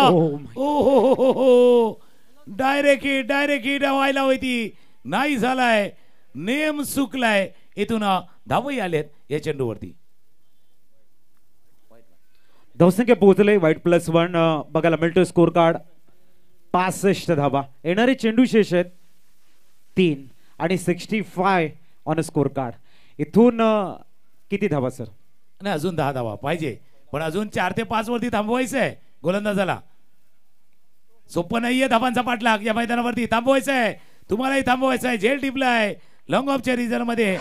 हो डायरेक्ट हिट व्हायला होती, नाही झालाय. नेम चुकलाय. इथून धावही आलेत या चेंडूवरती. धावसंख्या पोहोचले वाईट +1 बघायला मिळतोय. स्कोर कार्ड 65 धावा. येणारे चेंडू शेष आहेत 3 आणि 65 ऑन अ स्कोर कार्ड. इथून किती धावा सर? नाही, अजून 10 धावा पाहिजे, पण अजून 4 ते 5 वरती थांबवायचं आहे गोलंदाजाला. सोपं नाहीये धावांचा पाठलाग या मैदानावरती. थांबवायचं आहे, तुम्हालाही थांबवायचं आहे. झेल टिपलाय लॉंग ऑफच्या रिझल्ट मध्ये.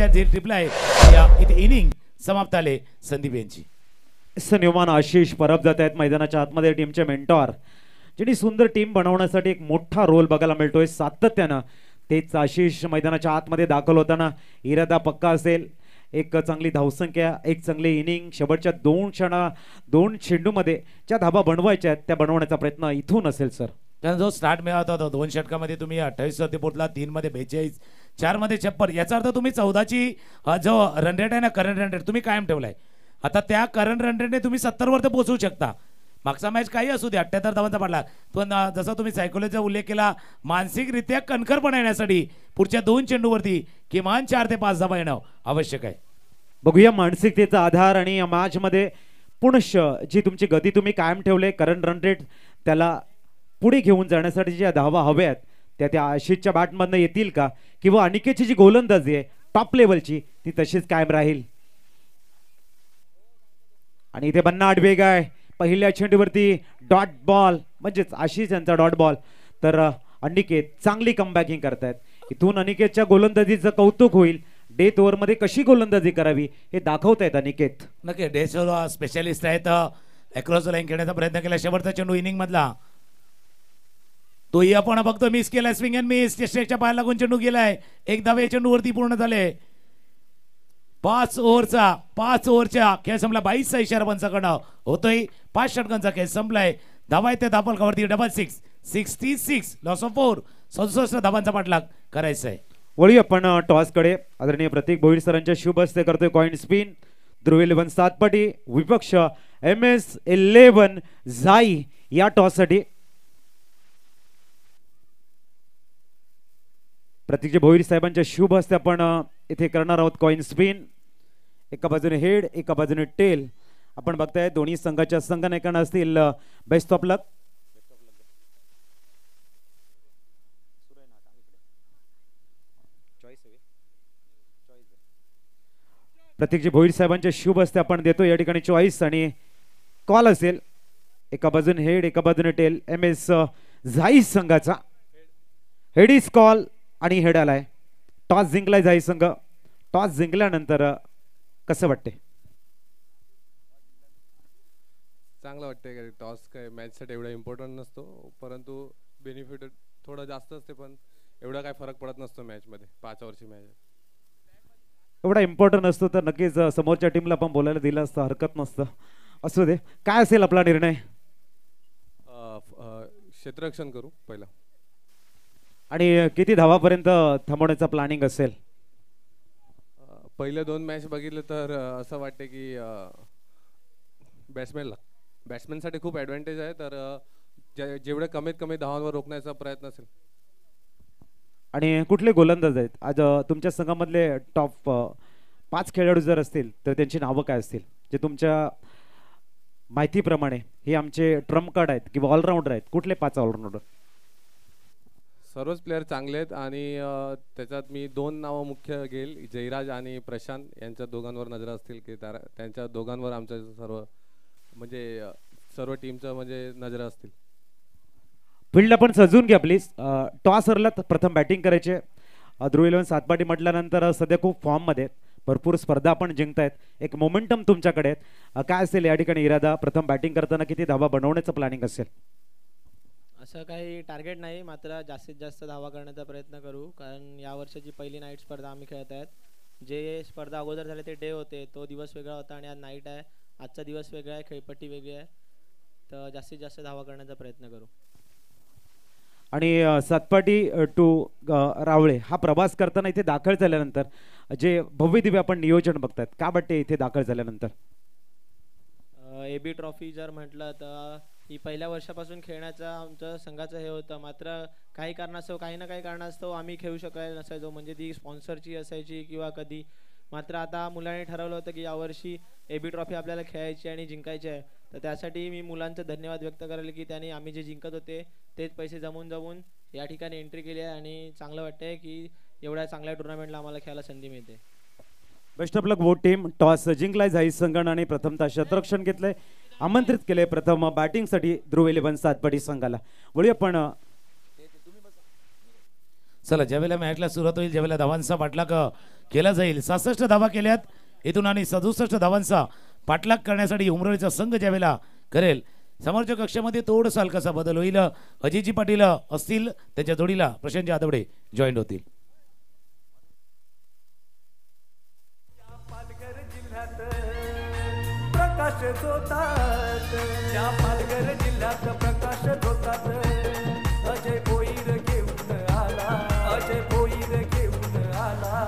झेल टिपलाय. इथे इनिंग समाप्त आले संदीप यांची. न्यूमॅन आशिष परब जात आहेत मैदानाच्या आतमध्ये. टीमचे मेंटॉर, ज्यांनी सुंदर टीम बनवण्यासाठी एक मोठा रोल बघायला मिळतोय सातत्यानं. तेच आशिष मैदानाच्या आतमध्ये दाखल होताना इरादा पक्का असेल. एक चांगली धावसंख्या, एक चांगली इनिंग. शेवटच्या 2 चेंडूमध्ये ज्या धाबा बनवायच्या आहेत त्या बनवण्याचा प्रयत्न इथून असेल सर. त्यानं जो स्टार्ट मिळाला होता 2 षटकामध्ये तुम्ही 28 वरती पोहोचला. 3 मध्ये 42, 4 मध्ये 56. याचा अर्थ तुम्ही 14ची जो रन रेट आहे ना, करंट रन रेट तुम्ही कायम ठेवलाय. आता त्या करंट रन रेटने तुम्ही 70 वरती पोहोचू शकता. मागचा मॅच काही असू दे 78 धावांचा पडला, पण जसा तुम्ही सायकोलॉजीचा उल्लेख केला, मानसिकरित्या कणखरपणा येण्यासाठी पुढच्या 2 चेंडूवरती किमान 4 ते 5 धावा येणं आवश्यक आहे. बघूया मानसिकतेचा आधार आणि या मॅच मध्ये पुनश्च जी तुमची गती तुम्ही कायम ठेवले, करंट रन रेट त्याला पुढे घेऊन जाण्यासाठी ज्या धावा हव्यात त्या आशिषच्या बॅटमधनं येतील का, किंवा अनिकेतची जी गोलंदाजी आहे टॉप लेवलची ती तशीच कायम राहील. आणि इथे भन्नाट वेग आहे. पहिल्या चेंडूवरती डॉट बॉल, म्हणजेच आशिष यांचा डॉट बॉल. तर अनिकेत चांगली कमबॅकिंग करतायत. इथून अनिकेतच्या गोलंदाजीचं कौतुक होईल. डेथ ओव्हर मध्ये कशी गोलंदाजी करावी हे दाखवतायत अनिकेत. नक्की डेसो स्पेशलिस्ट आहेत. अक्रॉस लाईन खेळण्याचा प्रयत्न केला शेवटचा चेंडू इनिंग मधला तोही आपण बघतो मिस केलाय. स्विंग अँड मिस चेस्टेकच्या पायाला लागून चेंडू गेलाय. एक धावे चेंडूवरती पूर्ण झाले. 5 ओव्हरच्या खेळ संपला. 22चा इशारा पंचाकडनं होतोय. 5 षटकांचा खेळ संपलाय. धावा आहेत त्या धापलकावरती 66 66 लॉस ऑफ 4 67 धावांचा पाठलाग करायचा आहे. वळूया आपण टॉस कडे. आदरणीय प्रतीक भोईर सरांच्या शुभ हस्ते करतोय कॉइन स्पिन. ध्रुव 11 सातपाटी विपक्ष MS11 झाई या टॉस साठी. प्रतीकजी भोईर साहेबांच्या शुभ हस्ते आपण इथे करणार आहोत कॉइन स्पिन. एका बाजूने हेड एका बाजूने टेल. आपण बघताय दोन्ही संघाच्या संघनायकांना असतील बेस्ट ऑफ लक. प्रतीकजी भोईर साहेबांच्या शुभ हस्ते आपण देतो या ठिकाणी चॉईस आणि कॉल असेल. एका बाजूने हेड एका बाजूने टेल. MS झाई संघाचा हेड इज कॉल आणि हेड आलाय. टॉस जिंकलाय झाई संघ. टॉस जिंकल्यानंतर कसं वाटते? चांगलं वाटतंय. टॉस काय मॅचसाठी एवढा इम्पॉर्टंट नसतो परंतु बेनिफिट थोडं जास्त असते पण एवढा काय फरक पडत नसतो मॅचमध्ये. 5 ओव्हरची मॅच एवढा इम्पॉर्टंट असतो तर नक्कीच समोरच्या टीमला पण बोलायला दिलं असतं. हरकत नसतं. असू दे. काय असेल आपला निर्णय? क्षेत्ररक्षण करू पहिला. आणि किती धावापर्यंत थांबवण्याचा प्लॅनिंग असेल? पहिले 2 मॅच बघितले तर असं वाटते की बॅट्समॅनसाठी खूप ॲडव्हान्टेज आहे. तर जेवढे कमीत कमी धावांवर रोखण्याचा प्रयत्न असेल. आणि कुठले गोलंदाज आहेत आज तुमच्या संघामधले? टॉप 5 खेळाडू जर असतील तर त्यांची नावं काय असतील जे तुमच्या माहितीप्रमाणे हे आमचे ट्रम्प कार्ड आहेत किंवा ऑलराऊंडर आहेत? कुठले 5 ऑलराऊंडर? सर्वच प्लेयर चांगले आहेत आणि त्याच्यात मी 2 नावं मुख्य घेईल. जयराज आणि प्रशांत यांच्या दोघांवर नजर असतील की त्यांच्या दोघांवर आमच्या सर्व टीमचं नजर असतील. फील्ड आपण सजून घ्या प्लीज. टॉस हरला प्रथम बॅटिंग करायचे. ध्रुव 11 सातपाटी म्हटल्यानंतर सध्या खूप फॉर्म मध्ये भरपूर स्पर्धा आपण जिंकतायत. एक मोमेंटम तुमच्याकडे काय असेल या ठिकाणी इरादा? प्रथम बॅटिंग करताना किती धावा बनवण्याचं प्लॅनिंग असेल? असं काही टार्गेट नाही मात्र जास्तीत जास्त धावा करण्याचा प्रयत्न करू. कारण या वर्षाची पहिली नाईट स्पर्धा आम्ही खेळत आहेत. जे स्पर्धा अगोदर झाले ते डे होते. तो दिवस वेगळा होता आणि आज नाईट आहे. आजचा दिवस वेगळा आहे. खेळपट्टी वेगळी आहे. तर जास्तीत जास्त धावा करण्याचा प्रयत्न करू. आणि सातपाटी टू रावळे हा प्रवास करताना इथे दाखल झाल्यानंतर जे भव्य दिव्य आपण नियोजन बघतात का वाटते इथे दाखल झाल्यानंतर? AB ट्रॉफी जर म्हटलं तर ही पहिल्या वर्षापासून खेळण्याचा आमच्या संघाचं हे होतं. मात्र काही कारणास्तव आम्ही खेळू शकलो नसायचो. ती स्पॉन्सरची असायची किंवा कधी. मात्र आता मुलांनी ठरवलं होतं की यावर्षी AB ट्रॉफी आपल्याला खेळायची आणि जिंकायची आहे. तर त्यासाठी मी मुलांचा धन्यवाद व्यक्त करेल की त्यांनी आम्ही जे जिंकत होते तेच पैसे जमून या ठिकाणी एंट्री केली आहे आणि चांगलं वाटतंय की एवढ्या चांगल्या टुर्नामेंटला आम्हाला खेळायला संधी मिळते. बेस्ट ऑफ लक वोट टीम. टॉस जिंकलाय झाई संघाने आणि प्रथमतः क्षेत्ररक्षण घेतलंय. आमंत्रित केले प्रथम बॅटिंगसाठी ध्रुव 11 सातपाटी संघाला. वळूया आपण. चला ज्यावेळेला मॅचला सुरुवात होईल ज्यावेळेला धावांचा पाठलाग केला जाईल. 66 धावा केल्यात इथून आणि 67 धावांचा पाठलाग करण्यासाठी उमरोळीचा संघ ज्यावेळेला करेल समोरच्या कक्षामध्ये थोडासा हलकासा बदल होईल. अजितजी पाटील असतील त्यांच्या जोडीला प्रशांत आदवडे जॉईन होतील. पालघर जिल्ह्यात प्रकाश झोतात. या पालघर जिल्ह्यात प्रकाश झोतात. अजय भोईर घेऊन आला. अजय भोईर घेऊन आला.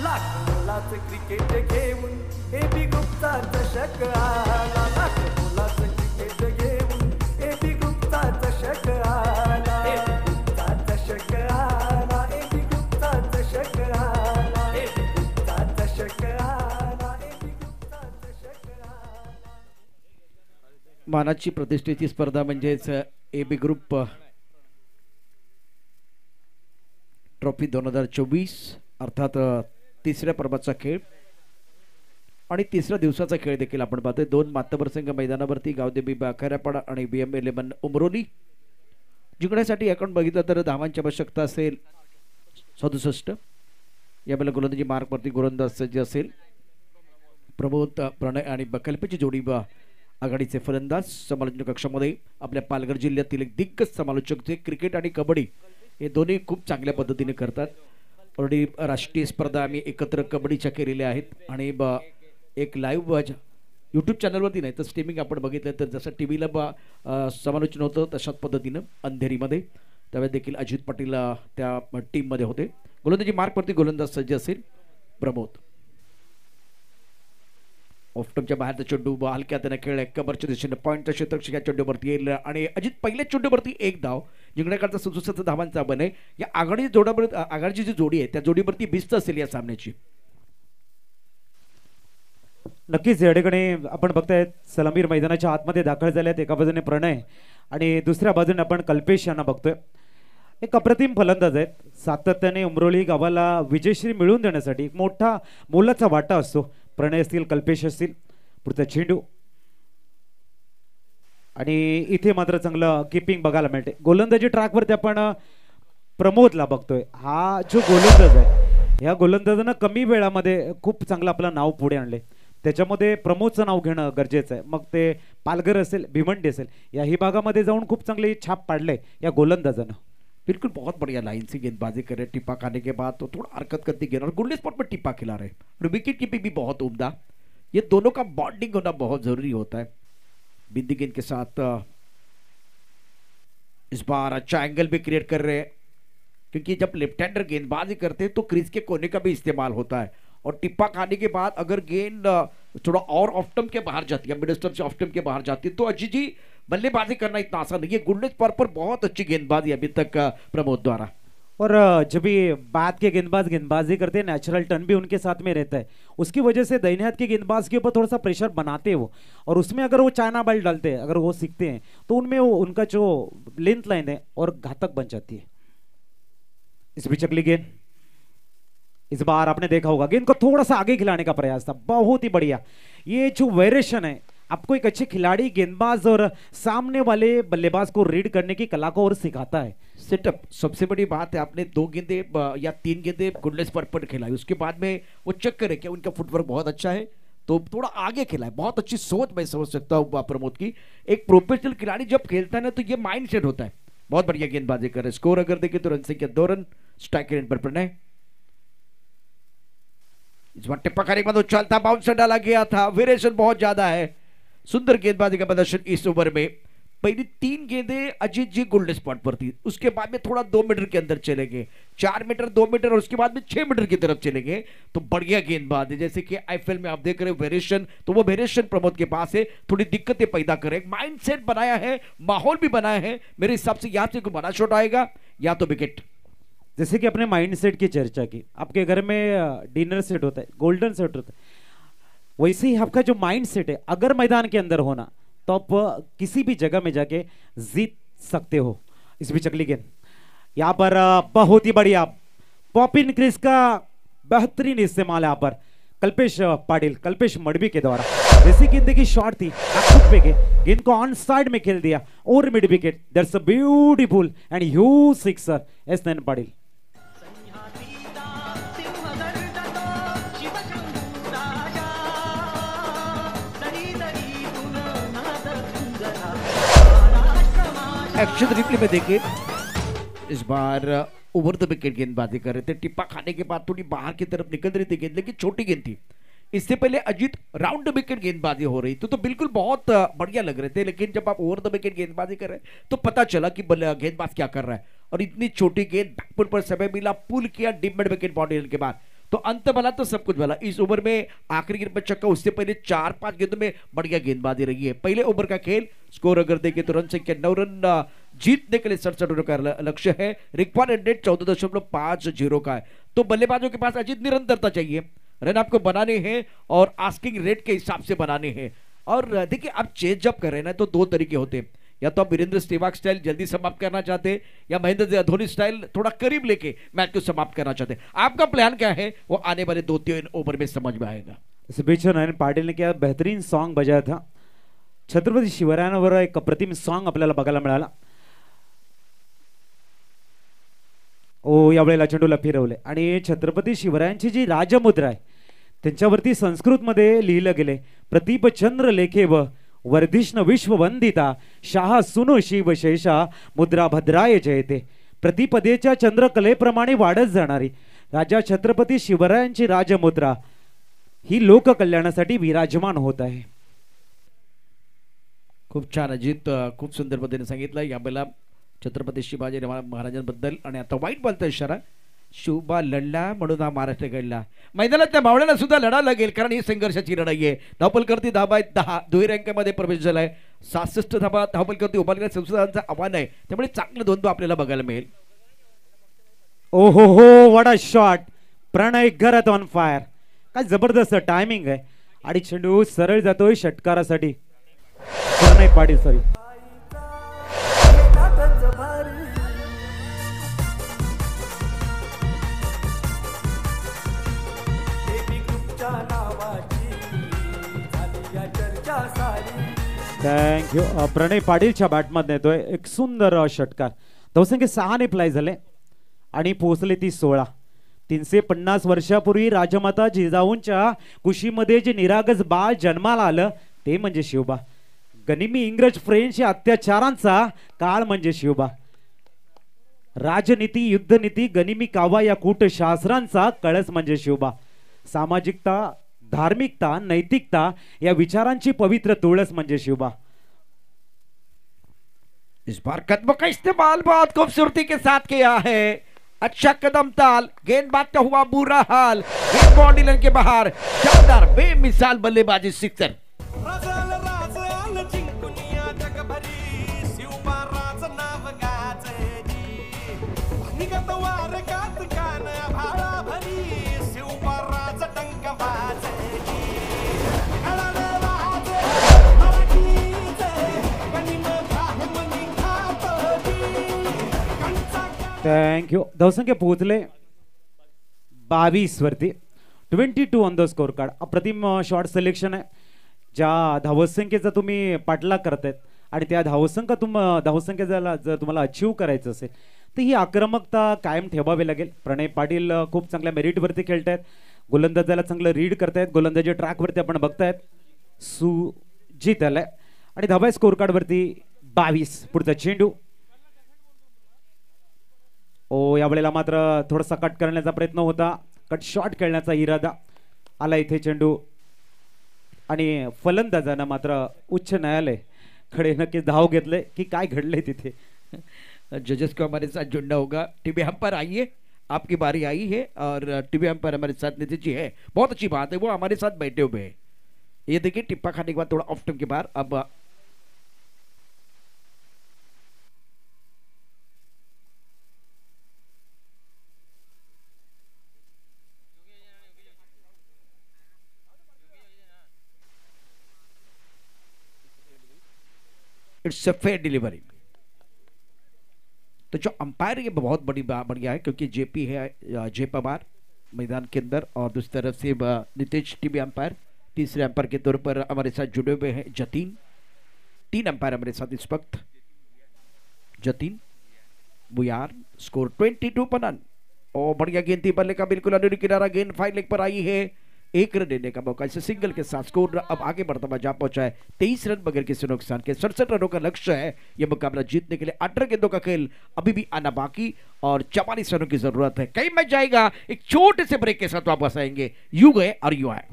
लाख मोलाचं क्रिकेट घेऊन AB गुप्ता चषक आला. लाख मोलाचं क्रिकेट घेऊन AB गुप्ता चषक आला. AB गुप्ता चषक आला. AB गुप्ता चषक आला. AB गुप्ता चषक आला. AB गुप्ता चषक आला. मानाची प्रतिष्ठेची स्पर्धा म्हणजेच AB ग्रुप ट्रॉफी 2024 अर्थात तिसऱ्या पर्वाचा खेळ आणि तिसऱ्या दिवसाचा खेळ देखील आपण पाहतोय. 2 मातबर संघ मैदानावरती गावदेवी बाखऱ्यापाडा आणि BM11 उमरोली. जिंकण्यासाठी आपण बघितलं तर धावांची आवश्यकता असेल 67. यावेळेला गोलंदाजी मार्कवरती गोलंदाज सज्ज असेल. प्रमोद प्रणय आणि कल्पेची जोडी आघाडीचे फलंदाज. समालोचन कक्षामध्ये आपल्या पालघर जिल्ह्यातील एक दिग्गज समालोचक जे क्रिकेट आणि कबड्डी हे दोन्ही खूप चांगल्या पद्धतीने करतात. ऑलरेडी राष्ट्रीय स्पर्धा आम्ही एकत्र कबड्डीच्या केलेल्या आहेत आणि एक लाईव्ह यूट्यूब चॅनलवरती नाही तर स्ट्रीमिंग आपण बघितलं तर जसं टी व्हीला समालोचन होतं तशाच पद्धतीनं अंधेरीमध्ये त्यावेळेस देखील अजित पाटील त्या टीममध्ये होते. गोलंदाजी मार्कवरती गोलंदाज सज्ज असेल प्रमोद. ऑफ्टमच्या बाहेरचा चेंडू हलक्या त्याने खेळ कबरच्या दिशेने पॉईंटच्या क्षेत्ररक्षक या चेंडूवरती येईल आणि अजित पहिल्या चेंडूवरती एक धाव जिंकण्याकरता 67 धावांचा बन आहे. या आघाडीची जी जोडी आहे त्या जोडीवरती भिस्त असेल या सामन्याची. नक्कीच या ठिकाणी आपण बघताय सलामीर मैदानाच्या आतमध्ये दाखल झाल्यात. एका बाजूने प्रणय आणि दुसऱ्या बाजूने आपण कल्पेश यांना बघतोय. एक अप्रतिम फलंदाज आहेत. सातत्याने उमरोली गावाला विजयश्री मिळवून देण्यासाठी एक मोठा मोलाचा वाटा असतो. प्रणय असतील कल्पेश असतील. पुढचा चेंडू आणि इथे मात्र चांगलं किपिंग बघायला मिळते. गोलंदाजी ट्रॅकवरती आपण प्रमोदला बघतोय. हा जो गोलंदाज आहे या गोलंदाजानं कमी वेळामध्ये खूप चांगलं आपलं नाव पुढे आणले. त्याच्यामध्ये प्रमोदचं नाव घेणं गरजेचं आहे. मग ते पालघर असेल भिवंडी असेल याही भागामध्ये जाऊन खूप चांगली छाप पाडले या गोलंदाजानं. बिल्कुल बहुत बढ़िया लाइन से गेंदबाजी करे. टिप्पा खाने के बाद तो थोड़ा हरकत करती गेंद और गुल्ले स्पॉट पर टिप्पा खिला रहे और विकेट कीपिंग भी बहुत उम्दा. ये दोनों का बॉन्डिंग होना बहुत जरूरी होता है. बिंदी गेंद के साथ इस बार अच्छा एंगल भी क्रिएट कर रहे हैं क्योंकि जब लेफ्ट हैंडर गेंदबाजी करते हैं तो क्रीज के कोने का भी इस्तेमाल होता है और टिप्पा खाने के बाद अगर गेंद थोड़ा और ऑफ स्टंप के बाहर जाती है, मिड स्टंप से ऑफ स्टंप के बाहर जाती है तो अजीत जी बल्लेबाजी करना इतना आसान नहीं है. गुल्ले स्पॉट पर बहुत अच्छी गेंदबाजी अभी तक प्रमोद द्वारा. और जब ये बाद के गेंदबाज गेंदबाजी करते हैं नेचुरल टर्न भी उनके साथ में रहता है. उसकी वजह से दाहिने हाथ के गेंदबाज के ऊपर थोड़ा सा प्रेशर बनाते हैं वो. और उसमें अगर वो चाइना बॉल डालते हैं अगर वो सीखते हैं तो उनमें वो उनका जो लेंथ लाइन है और घातक बन जाती है. इस बीच अगली गेंद. इस बार आपने देखा होगा गेंद को थोड़ा सा आगे खिलाने का प्रयास था. बहुत ही बढ़िया. ये जो वेरिएशन है आपको एक अच्छे खिलाड़ी गेंदबाज और सामने वाले बल्लेबाज को रीड करने की कला को और सिखाता है. सेटअप सबसे बड़ी बात है. आपने 2 गेंदे या 3 गेंदे गुल्ले स्पॉट पर खिलाई उसके बाद में वो चेक करे कि उनका फुटवर्क बहुत अच्छा है तो थोड़ा आगे खिलाए. बहुत अच्छी सोच मैं समझ सकता हूँ प्रमोद की. एक प्रोफेशनल खिलाड़ी जब खेलता है ना तो ये माइंड सेट होता है. बहुत बढ़िया गेंदबाजी कर रहे. स्कोर अगर देखें तो रन संख्या 2 रन. स्ट्राइक रेट पर प्रणय. इस बार टिप्पा खाने के बाद उछालता बाउंसर डाला गया था. वेरिएशन बहुत ज्यादा है. सुंदर गेंदबाजी का प्रदर्शन इस ओवर में. पहली 3 गेंदे अजीत जी गोल्डन स्पॉट पर थी. उसके बाद में थोड़ा 2 मीटर के अंदर चले गए. 4 मीटर 2 मीटर और उसके बाद में 6 मीटर की तरफ चले गए. तो बढ़िया गेंदबाज है. जैसे कि आईपीएल में आप देख रहे हो वेरिएशन तो वो वेरिएशन प्रमोद के पास है. थोड़ी दिक्कतें पैदा करे. माइंड सेट बनाया है माहौल भी बनाया है. मेरे हिसाब से यहाँ से कोई बड़ा शॉट आएगा या तो विकेट. जैसे कि अपने माइंड सेट की चर्चा की. आपके घर में डिनर सेट होता है गोल्डन सेट होता है. वैसे ही आपका जो माइंड सेट है अगर मैदान के अंदर होना तो आप किसी भी जगह में जाके जीत सकते हो. इस बीच अगली गेंद. यहाँ पर बहुत ही बढ़िया पॉपिन क्रीज का बेहतरीन इस्तेमाल है यहाँ पर कल्पेश पाटिल कल्पेश मडवी के द्वारा. जैसी गेंद की शॉट थी पे गेंद को ऑन साइड में खेल दिया और mid wicket. That's a beautiful and huge sixer एस9 पाटिल. एक्शन रिप्ले में देखिए इस बार ओवर द विकेट गेंदबाजी कर रहे थे. टिप्पा खाने के बाद थोड़ी बाहर की तरफ निकल रही थी गेंद लेकिन छोटी गेंद थी. इससे पहले अजीत राउंड द विकेट गेंदबाजी हो रही तो बिल्कुल बहुत बढ़िया लग रहे थे. लेकिन जब आप ओवर द विकेट गेंदबाजी कर रहे तो पता चला कि गेंदबाज क्या कर रहा है. और इतनी छोटी गेंद बैकफुट पर समय मिला पुल किया डीप मिड विकेट बाउंड्री के बाद तो अंत भला तो सब कुछ भला. इस ओवर में आखिरी गेंद पर छक्का. उससे पहले 4-5 गेंदों में बढ़िया गेंदबाजी रही है. पहले ओवर का खेल. स्कोर अगर देखें तो रन संख्या 9 रन. जीतने के लिए 67 रनों का लक्ष्य है. रिक्वायर्ड रेट 14.50 का है. तो बल्लेबाजों के पास अजीत निरंतरता चाहिए. रन आपको बनाने हैं और आस्किंग रेट के हिसाब से बनाने हैं. और देखिए आप चेज जब कर रहे हैं ना तो 2 तरीके होते हैं. या तो आप वीरेंद्र सहवाग स्टाइल जल्दी समाप्त करना चाहते हैं या महेंद्र धोनी स्टाइल थोड़ा करीब लेके मैच को समाप्त करना चाहते हैं. आपका प्लान क्या है वो आने वाले 2-3 ओवर में समझ में आएगा. इस बीच नयन पाटिल ने क्या बेहतरीन सॉन्ग बजाया था. छत्रपती शिवरायांवर एक अप्रतिम सॉन्ग आपल्याला बघायला मिळाला. ओ यावेळेला चेंडूला फिरवले आणि छत्रपती शिवरायांची जी राजमुद्रा आहे त्यांच्यावरती संस्कृतमध्ये लिहिलं गेले प्रतीपचंद्र लेखे व वर्धिष्ण विश्ववंदिता शाह सुनो शिव शेषा मुद्रा भद्राय जयते. प्रतिपदेच्या चंद्रकलेप्रमाणे वाढत जाणारी राजा छत्रपती शिवरायांची राजमुद्रा ही लोककल्याणासाठी विराजमान होत आहे. खूप छान अजित, खूप सुंदर पद्धतीने सांगितलं यावेळेला छत्रपती शिवाजी महाराजांबद्दल. आणि आता वाईट बोलतो इशारा, शिवबा लढला म्हणून हा महाराष्ट्र घडला. मैदानात त्या मावळ्याला सुद्धा लढा लागेल कारण ही संघर्षाची लढाई आहे. धावपलकरती धाबा 10 दुहेरी अंकामध्ये प्रवेश झालाय. 66 धाबा धावपलकरती उभारलेल्या संशोधनाचं आव्हान आहे, त्यामुळे चांगलं द्वंद्व आपल्याला बघायला मिळेल. ओ हो what a shot. Pranay Gharat on fire. काय जबरदस्त टायमिंग आहे आणि चेंडू सरळ जातोय षटकारासाठी. प्रणय पाटील सॉरी. थँक्यू. प्रणय पाटीलच्या बॅटमध्ये येतोय एक सुंदर षटकार. धावसंख्या 6 ने प्लाय झाले आणि पोहोचले ती 16. 350 वर्षापूर्वी राजमाता जिजाऊंच्या कुशीमध्ये जे निरागस बाळ जन्माला आलं ते म्हणजे शिवबा. गनिमी इंग्रज फ्रेंच या अत्याचारांचा काळ म्हणजे शिवबा. राजनीती युद्धनीती गनिमी कावा या कूटशास्त्रांचा कळस म्हणजे शिवबा. सामाजिकता धार्मिकता नैतिकता या विचारांची पवित्र तुळस म्हणजे शिवबा. इस बार कदमों का इस्तेमाल बहुत खूबसूरती के साथ किया है. अच्छा कदम ताल, गेंदबाज का हुआ बुरा हाल, गेंद बॉडी लाइन के बाहर. शानदार बेमिसाल बल्लेबाजी सिक्सर. थँक्यू. धावसंख्या पोहोचले 22 वरती. 22 ऑन द स्कोर कार्ड. अप्रतिम शॉट सिलेक्शन आहे. ज्या धावसंख्येचा तुम्ही पाठलाग करतायत आणि त्या धावसंख्या जर तुम्हाला अचीव करायचं असेल तर ही आक्रमकता कायम ठेवावी लागेल. प्रणय पाटील खूप चांगल्या मेरिटवरती खेळतायत. गोलंदाजाला चांगलं रीड करतायत. गोलंदाजी ट्रॅकवरती आपण बघतायत. सुजित आलाय आणि धावा स्कोर कार्डवरती 22. पुढचा चेंडू. ओ यावेळेला मात्र थोडासा कट करण्याचा प्रयत्न होता. कट शॉट खेळण्याचा इरादा आला इथे चेंडू आणि फलंदाजानं मात्र उच्च न्यायालय खडे नक्कीच धाव घेतले की काय घडले तिथे. जजेस को हमारे साथ जुड़ना होगा. टीवी अंपायर आइए, आपकी बारी आई है और टीवी अंपायर हमारे साथ नीतीश जी है. बहुत अच्छी बात है, वो हमारे साथ बैठे हुए हैं. ये देखिए टिप्पा खाने के बाद थोड़ा ऑफ टाइम के बाद अब इट्स अ फेयर डिलीवरी. तो जो अंपायर ये बहुत बढ़िया है क्योंकि जेपी है जय पवार मैदान के अंदर और दूसरी तरफ से नीतीश टीवी अंपायर. तीसरे अंपायर के तौर पर हमारे साथ जुड़े हुए हैं जतीन. 3 अंपायर हमारे साथ इस वक्त. जतीन बुयार. स्कोर 22 पर रन. और बढ़िया गेंद थी बल्ले का बिल्कुल अंदरूनी किनारा. गेंद 5 लेग पर आई है. 1 रन देने का मौका. इसे सिंगल के साथ स्कोर अब आगे बढ़ता हुआ जा पहुंचा है 23 रन बगैर किसी नुकसान के. 67 रनों का लक्ष्य है यह मुकाबला जीतने के लिए. 18 गेंदों का खेल अभी भी आना बाकी और 44 रनों की जरूरत है. कई मैच जाएगा. एक छोटे से ब्रेक के साथ वापस आएंगे. यू गए और यू आए.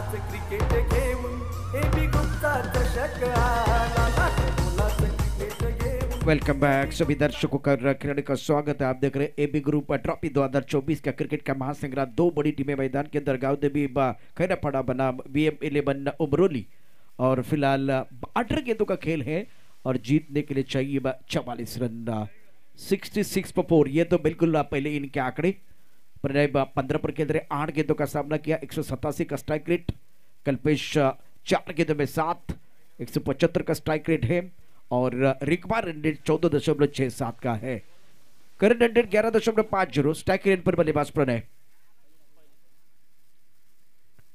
क्रिकेट घेऊन एबी ग्रुपचा दशक आला. वेलकम बैक सभी दर्शकों का खिलाड़ी का स्वागत है. आप देख रहे हैं एबी ग्रुप ट्रॉफी 2024 का क्रिकेट का महासंग्राम. 2 बड़ी टीमें मैदान के अंदर. गांव देवी खैरापाड़ा बनाम BM11 उमरोली. और फिलहाल 18 गेंदों का खेल है और जीतने के लिए चाहिए 44 रन. 66 पर 4. ये तो बिल्कुल पहले इनके आंकड़े. प्रणय 15 पर खेल रहे. 8 गेंदों का सामना किया. 187 का स्ट्राइक रेट. कल्पेश 4 गेंदों में 7. 175 का स्ट्राइक रेट है और रिकॉर्ड रन रेट 14.67 का है. Current run rate 11.50. Strike rate पर बल्लेबाज प्रणय.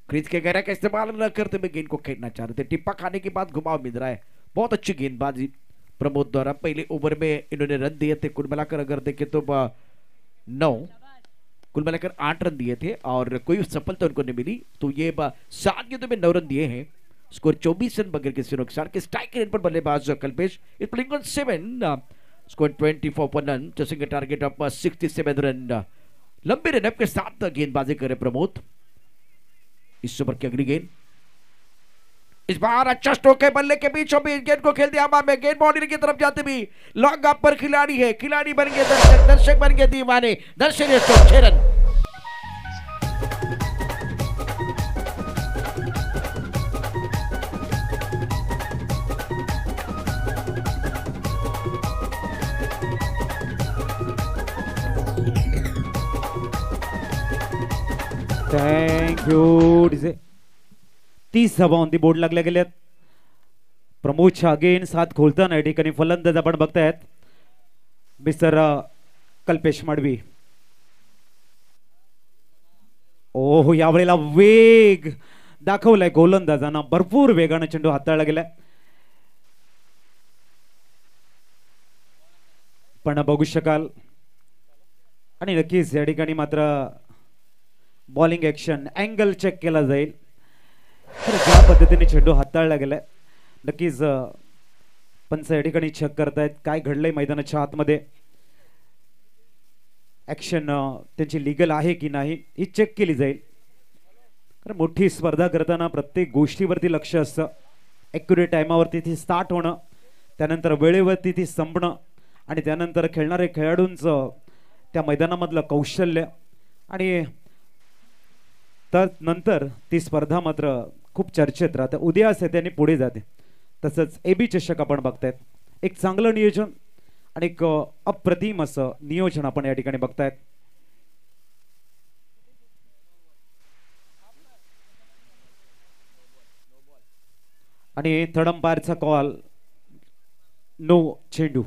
क्रीज के गहरा का इस्तेमाल न करते हुए गेंद को खेलना चाह रहे थे, टिप्पा खाने के बाद घुमाव मिल रहा है। बहुत अच्छी गेंदबाजी प्रमोद द्वारा। पहले ओवर में इन्होंने रन दिए थे, कुल मिलाकर अगर देखें तो 9, कुल मिलाकर 8 रन दिए थे और कोई सफलता उनको नहीं मिली। तो ये 7 गेंदों में 9 रन दिए हैं, स्कोर 24 रन बगैर किसी नुकसान के। स्ट्राइक रेट पर बल्लेबाज Kalpesh is playing on 7, score 24 for none, chasing a target of 67 run. लंबे रन के साथ गेंदबाजी करे प्रमोद। इस ओवर की अगली गेंद, इस बार अच्छा स्ट्रोक है, बल्ले के बीचों बीच गेंद को खेल दिया हवा में, गेंद बाउंड्री की तरफ जाते भी लॉन्ग अप पर खिलाड़ी है, खिलाड़ी बन गए दर्शक, दर्शक बन गए दीवाने। दर्शक stroke 6 run. Thank you DJ. 30 धावा ऑन दी बोर्ड लागल्या गेल्यात। प्रमोदच्या अगेन 7 खोलताना या ठिकाणी फलंदाज आपण बघतायत मिस्टर कल्पेश माडवी। ओह, यावेळेला वेग दाखवलाय गोलंदाजांना, भरपूर वेगाने चेंडू हाताळला गेलाय, पण बघू शकाल आणि नक्कीच या ठिकाणी मात्र बॉलिंग ऍक्शन अँगल चेक केला जाईल। तर ज्या पद्धतीने चेंडू हाताळला गेलाय नक्कीच पंच या ठिकाणी चेक करतायत काय घडलंय मैदानाच्या आतमध्ये, ऍक्शन त्यांची लीगल आहे की नाही ही चेक केली जाईल। कारण मोठी स्पर्धा करताना प्रत्येक गोष्टीवरती लक्ष असतं, ॲक्युरेट टायमावरती ती स्टार्ट होणं, त्यानंतर वेळेवरती ती संपणं आणि त्यानंतर खेळणारे खेळाडूंचं त्या मैदानामधलं कौशल्य आणि तर नंतर ती स्पर्धा मात्र खूप चर्चेत राहते। उद्या असे त्यांनी पुढे जाते। तसंच एबी चषक आपण बघतायत, एक चांगलं नियोजन आणि एक अप्रतिम असं नियोजन आपण या ठिकाणी बघतायत। आणि थर्ड अंपायरचा कॉल नो चेंडू।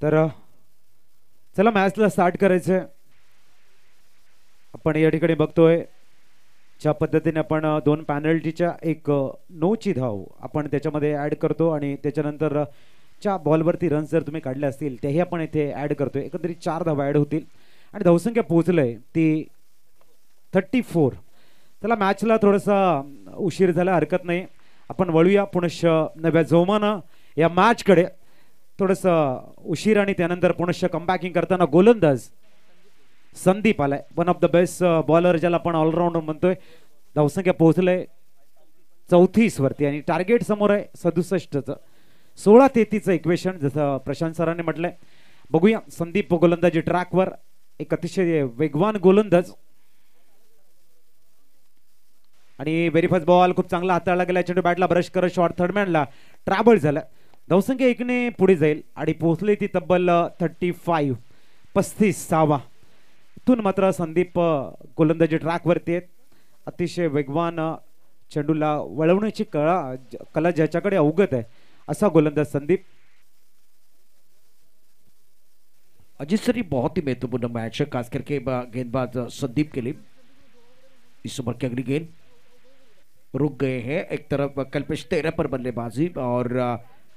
तर चला मॅचला स्टार्ट करायचंय. आपण या ठिकाणी बघतोय ज्या पद्धतीने आपण दोन पॅनल्टीच्या एक नोची धाव आपण त्याच्यामध्ये ऍड करतो आणि त्याच्यानंतर च्या बॉलवरती रन्स जर तुम्ही काढले असतील तेही आपण इथे ऍड करतोय. एकंदरीत 4 धावा ऍड होतील आणि धावसंख्या पोहोचलंय ती 34. त्याला मॅचला थोडासा उशीर झाला हरकत नाही. आपण वळूया पुनश्च नव्या जोमानं या मॅचकडे. थोडंसं उशीर आणि त्यानंतर पुनश्च कमबॅकिंग करताना गोलंदाज संदीप आलाय. One of the best bowler ज्याला आपण ऑलराऊंडर म्हणतोय. धावसंख्या पोहोचलंय 34 वरती आणि टार्गेट समोर आहे 67चं. 16-33चं इक्वेशन जसं प्रशांत सरांनी म्हटलंय. बघूया संदीप गोलंदाजी ट्रॅकवर एक अतिशय वेगवान गोलंदाज आणि व्हेरी फर्स्ट बॉल खूप चांगला हाताळला गेला. चेंडू बॅटला ब्रश करत शॉर्ट थर्ड मॅनला ट्रॅबल झाला. धावसंख्या 1ने पुढे जाईल आणि पोहोचली ती तब्बल 35. इथून मात्र संदीप गोलंदाजी ट्रॅकवरती आहेत. अतिशय वेगवान चेंडूला वळवण्याची कला ज्याच्याकडे अवगत आहे असा गोलंदाज संदीप. अजीत सर, ये बहुत ही महत्वपूर्ण मैच है, खास करके गेंदबाज संदीप के लिए. इस ओवर की अगली गेंद रुक गए हैं. एक तरफ कल्पेश 13 पर बल्लेबाजी और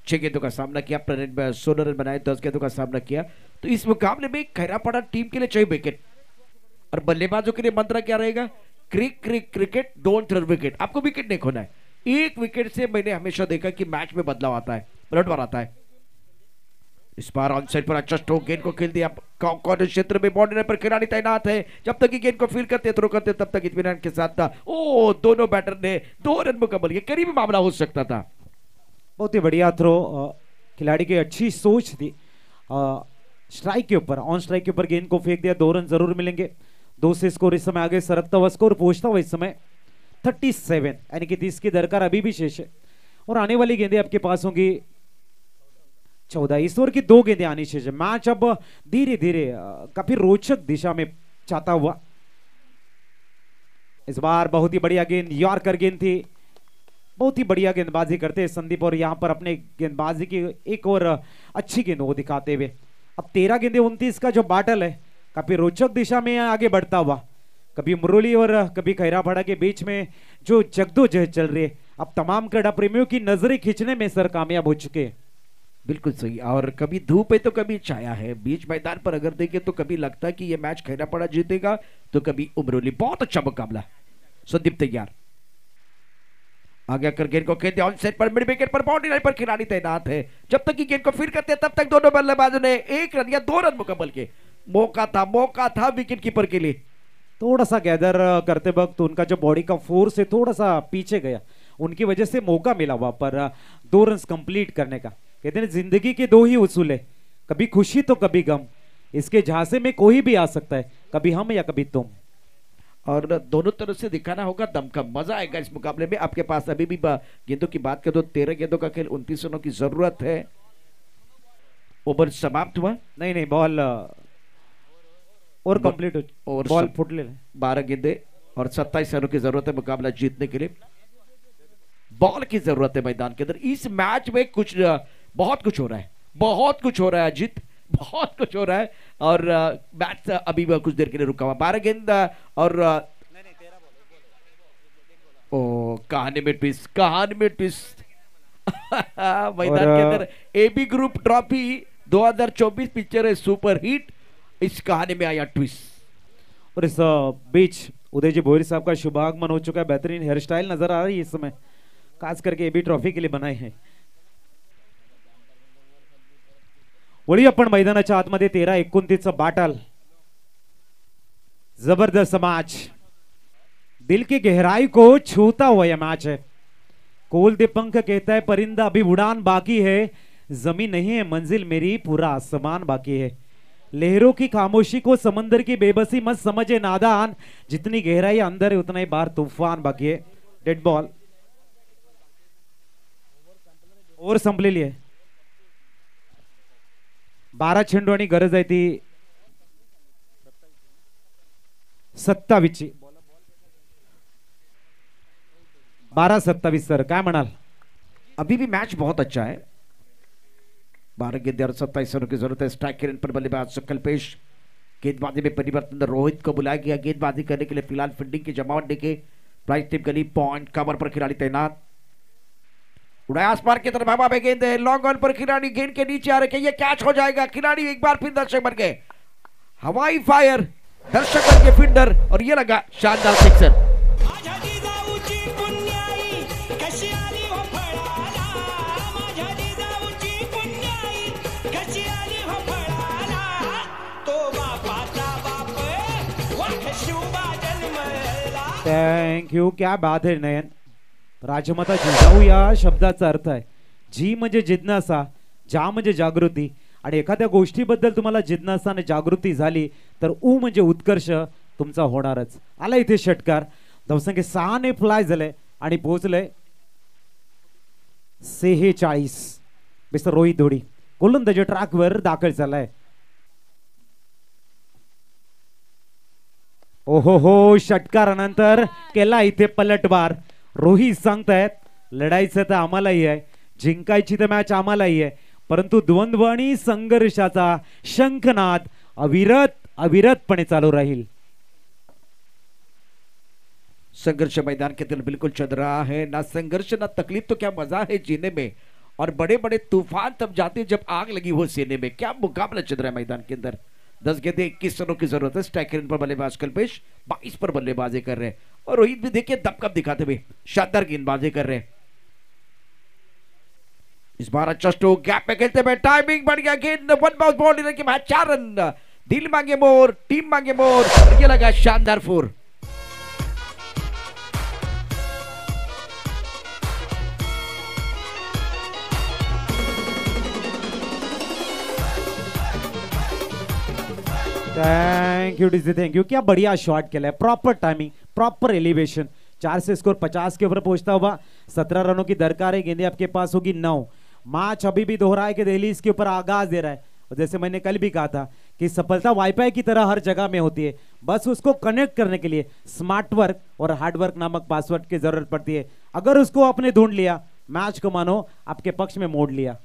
6 गेंदों का सामना किया. प्रणीत 16 रन बनाए, 10 गेंदों का सामना किया. तो इस मुकाबले में खैरापाड़ा टीम के लिए चाहिए विकेट और बल्लेबाजों के लिए मंत्र क्या रहेगा? Cricket don't throw wicket. आपको विकेट नहीं खोना है. एक विकेट से मैंने हमेशा देखा कि मैच में बदलाव आता है, पलटवार आता है. इस बार ऑन साइड पर अच्छा स्ट्रोक, गेंद को खेल दिया कॉर्नर क्षेत्र में. बाउंड्री पर खिलाड़ी तैनात है. जब तक कि गेंद को फील करते थ्रो करते तब तक इत्मीनान के साथ था. ओ दोनों बैटर ने 2 रन मुकम्मल किए. करीबी मामला हो सकता था. बहुत ही बढ़िया थ्रो. खिलाड़ी की अच्छी सोच थी. स्ट्राइक के ऊपर, ऑन स्ट्राइक के ऊपर गेंद को फेंक दिया. 2 रन जरूर मिलेंगे. 2 से स्कोर इस समय आगे सरकता हुआ स्कोर पहुंचता हुआ इस समय 37, यानी कि 30 की दरकार अभी भी शेष है और आने वाली गेंदें आपके पास होंगी 14. इस ओवर की 2 गेंदें आनी शेष है. मैच अब धीरे धीरे काफी रोचक दिशा में जाता हुआ. इस बार बहुत ही बढ़िया गेंद, यॉर्कर गेंद थी. बहुत ही बढ़िया गेंदबाजी करते हैं संदीप और यहाँ पर अपने गेंदबाजी की एक और अच्छी गेंद को दिखाते हुए अब 13 गेंदें 29 का जो बैटल है काफी रोचक दिशा में आगे बढ़ता हुआ. कभी मुरली और कभी खैरापाड़ा के बीच में जो जगदोजहद चल रही है अब तमाम क्रीड़ा प्रेमियों की नजरें खींचने में सर कामयाब हो चुके हैं. बिल्कुल सही. और कभी धूप है तो कभी छाया है. बीच मैदान पर अगर देखें तो कभी लगता है कि ये मैच खैरापाड़ा जीतेगा तो कभी उमरोली. बहुत अच्छा मुकाबला. संदीप तैयार, आगे आकर गेंद को खेलते ऑन साइड पर मिड विकेट पर बाउंड्री लाइन पर खिलाड़ी तैनात है. जब तक कि गेंद को फील्ड करते तब तक दोनों बल्लेबाजों ने 1 रन या 2 रन मुकम्मल किए. मौका था विकेट कीपर के लिए. थोड़ा सा गैदर करते वक्त उनका जो बॉडी का फोर्स है थोड़ा सा पीछे गया. उनकी वजह से मौका मिला वहां पर 2 रन कंप्लीट करने का. कहते हैं जिंदगी के 2 ही उसूल है, कभी खुशी तो कभी गम. इसके झांसे में कोई भी आ सकता है, कभी हम या कभी तुम. और दोनों तरफ से दिखाना होगा दमखम. मजा आएगा इस मुकाबले में. आपके पास अभी भी गेंदों की बात करें तो 13 गेंदों का खेल, 29 रनों की जरूरत है. ओवर समाप्त हुआ. नहीं बॉल और कंप्लीट हो, बॉल फुटले 12 गेंदे और 27 रनों की जरूरत है मुकाबला जीतने के लिए. बॉल की जरूरत है मैदान के अंदर. इस मैच में बहुत कुछ हो रहा है, बहुत कुछ हो रहा है अजीत, बहुत कुछ हो रहा है. और मैच अभी कुछ देर के लिए रुका हुआ. 12 गेंद और कहानी में ट्विस्ट मैदान के अंदर. एबी ग्रुप ट्रॉफी 2024 पिक्चर है सुपर हिट. इस कहानी में आया ट्विस्ट. और इस बीच उदय जी भोईर साहब का शुभागमन हो चुका है. बेहतरीन हेयर स्टाइल नजर आ रही है इस समय, खास करके एबी ट्रॉफी के लिए बनाए हैं. वळी आपण मैदानाच्या आतमध्ये 13-29 बाटल. जबरदस्त मैच, दिल की गहराई को छूता हुआ यह मैच है. कोल दीपंक कहता है परिंदा अभी उड़ान बाकी है, जमीन नहीं है मंजिल मेरी पूरा आसमान बाकी है. लहरों की खामोशी को समंदर की बेबसी मत समझे नादान, जितनी गहराई अंदर है उतना ही बाहर तूफान बाकी है. Dead ball. ओव्हर संपलेली आहे. 12 चेंडू आणि गरज आहे ती 27 ची. 12-27 सर काय म्हणाल? अभी भी मैच बहुत अच्छा है. 12 गेंदे और 27 रनों की जरूरत है। स्ट्राइक रेट पर बल्लेबाज कल्पेश। गेंदबाजी में परिवर्तन, रोहित को बुलाया गया गेंदबाजी करने के लिए। फिलहाल फील्डिंग की जमावट देखे प्राइस टीम गली पॉइंट कवर पर खिलाड़ी तैनात। उड़ाया आसमान की तरफ, हवा में गेंद है, लॉन्ग ऑन पर खिलाड़ी गेंद के नीचे आ रखे, ये कैच हो जाएगा। खिलाड़ी एक बार फिर दर्शक बन गए, हवाई फायर, दर्शक बन के फील्डर, और ये लगा शानदार सिक्सर। Thank you. क्या बात आहे नयन. राजमाता जिजाऊ या शब्दाचा अर्थ आहे जी म्हणजे जिज्ञासा, जा म्हणजे जागृती, आणि एखाद्या गोष्टीबद्दल तुम्हाला जिज्ञासा आणि जागृती झाली तर उ म्हणजे उत्कर्ष तुमचा होणारच. आला इथे षटकार, धावसंख्या 6 ने फ्लाय झाले आणि पोहोचले 46. मिस्टर रोहित धोडी गोलंदाजी ट्रॅकवर दाखल झालाय. ओहो हो, षटकारानंतर केला इथे पलटवार. रोहित सांगतायत लढायचं तर आम्हालाही आहे, जिंकायची तर मॅच आम्हालाही आहे, परंतु द्वंद्व आणि संघर्षाचा शंखनाद अविरतपणे चालू राहील. संघर्ष मैदान के दिल बिल्कुल चल रहा है, ना संघर्ष ना तकलीफ तो क्या मजा है जीने में, और बड़े बड़े तूफान तब जाते जब आग लगी हो सीने में. क्या मुकाबला चल रहा है मैदान के अंदर. 10 गेंदे 21 रनों की जरूरत है. स्ट्राइक रेट पर बल्लेबाज कल्पेश 22 पर बल्लेबाजी कर रहे हैं, और रोहित भी देखिए दबकम दिखाते हुए शानदार गेंदबाजी कर रहे हैं. इस बार अच्छा स्ट्रोक गैप में खेलते हुए टाइमिंग बढ़ गया. गेंद 1 बाउंस बॉल के बाद 4 रन. दिल मांगे मोर, टीम मांगे मोर, ये लगा शानदार 4. Thank you DC, thank you. क्या बढ़िया शॉट खेला है, प्रॉपर टाइमिंग, प्रॉपर एलिवेशन. 4 से स्कोर 50 के ऊपर पहुंचता हुआ. 17 रनों की दरकार है, गेंदें आपके पास होगी 9. मैच अभी भी दोहराए कि दिल्ली इसके ऊपर आगाज दे रहा है, और जैसे मैंने कल भी कहा था कि सफलता वाईफाई की तरह हर जगह में होती है, बस उसको कनेक्ट करने के लिए स्मार्ट वर्क और हार्ड वर्क नामक पासवर्ड की जरूरत पड़ती है. अगर उसको आपने ढूंढ लिया, मैच को मानो आपके पक्ष में मोड़ लिया.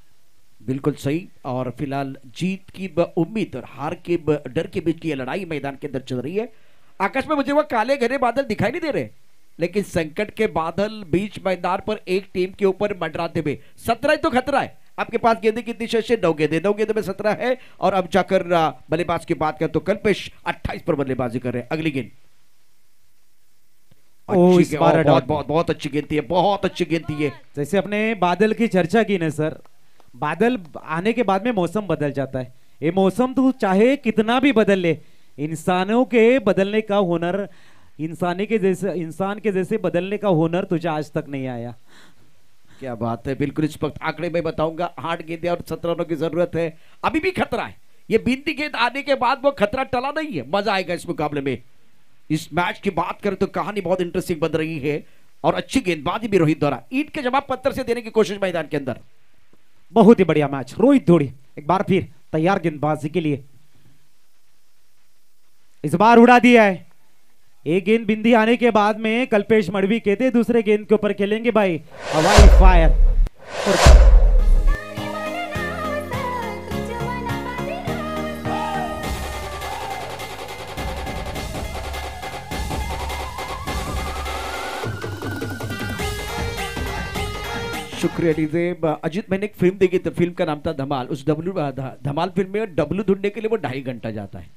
बिल्कुल सही. और फिलहाल जीत की उम्मीद और हार के डर के बीच की ये लड़ाई मैदान के अंदर चल रही है. आकाश में मुझे वो काले घने बादल दिखाई नहीं दे रहे, लेकिन संकट के बादल बीच मैदान पर एक टीम के ऊपर मंडराते हुए. 17 तो खतरा है. आपके पास गेंदे कितनी शेष है? 9 गेंदे में 17 है. और अब जाकर बल्लेबाज की बात करें तो कल्पेश 28 पर बल्लेबाजी कर रहे हैं. अगली गेंद बहुत अच्छी गेंद थी, बहुत अच्छी गेंद थी. जैसे अपने बादल की चर्चा की ना सर, बादल आने के बाद में मौसम बदल जाता है. ये मौसम तू चाहे कितना भी बदल ले, इंसानों के बदलने का हुनर, इंसान के जैसे बदलने का हुनर तुझे आज तक नहीं आया. क्या बात है. बिल्कुल इस वक्त आंकड़े में बताऊंगा. 8 गेंदें और 17 रनों की जरूरत है. अभी भी खतरा है. ये बिंदी गेंद आने के बाद वो खतरा टला नहीं है. मजा आएगा इस मुकाबले में. इस मैच की बात करें तो कहानी बहुत इंटरेस्टिंग बन रही है, और अच्छी गेंदबाजी भी रोहित द्वारा ईंट के जवाब पत्थर से देने की कोशिश मैदान के अंदर. बहुत ही बढ़िया मैच. रोहित धोड़ी एक बार फिर तैयार गेंदबाजी के लिए. इस बार उड़ा दिया है. एक गेंद बिंदी आने के बाद में कल्पेश मड़वी कहते दूसरे गेंद के ऊपर खेलेंगे भाई, हवाई फायर. शुक्रिया डीजे. अजीत, मैंने एक फिल्म देखी थी, फिल्म का नाम था धमाल. उस धमाल फिल्म में डब्लू ढूंढने के लिए वो 2.5 घंटा जाता है.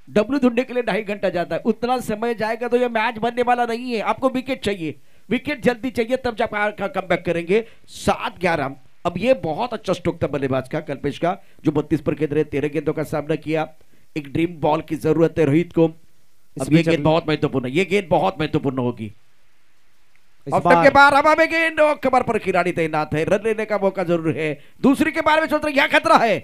डब्लू ढूंढने के लिए 2.5 घंटा जाता है. उतना समय जाएगा तो ये मैच बनने वाला नहीं है. आपको विकेट चाहिए, विकेट जल्दी चाहिए, तब जब आप कमबैक करेंगे. 7-11. अब ये बहुत अच्छा स्ट्रोक था बल्लेबाज का, कल्पेश का, जो 32 पर खेल रहे. 13 गेंदों का सामना किया. एक ड्रीम बॉल की जरूरत है रोहित को. अब ये गेंद बहुत महत्वपूर्ण है, ये गेंद बहुत महत्वपूर्ण होगी. के बार हवा में गेंद, कमर पर खिलाड़ी तैनात है. रन लेने का मौका जरूर है. दूसरी के बारे में सोच रहे, यह खतरा है,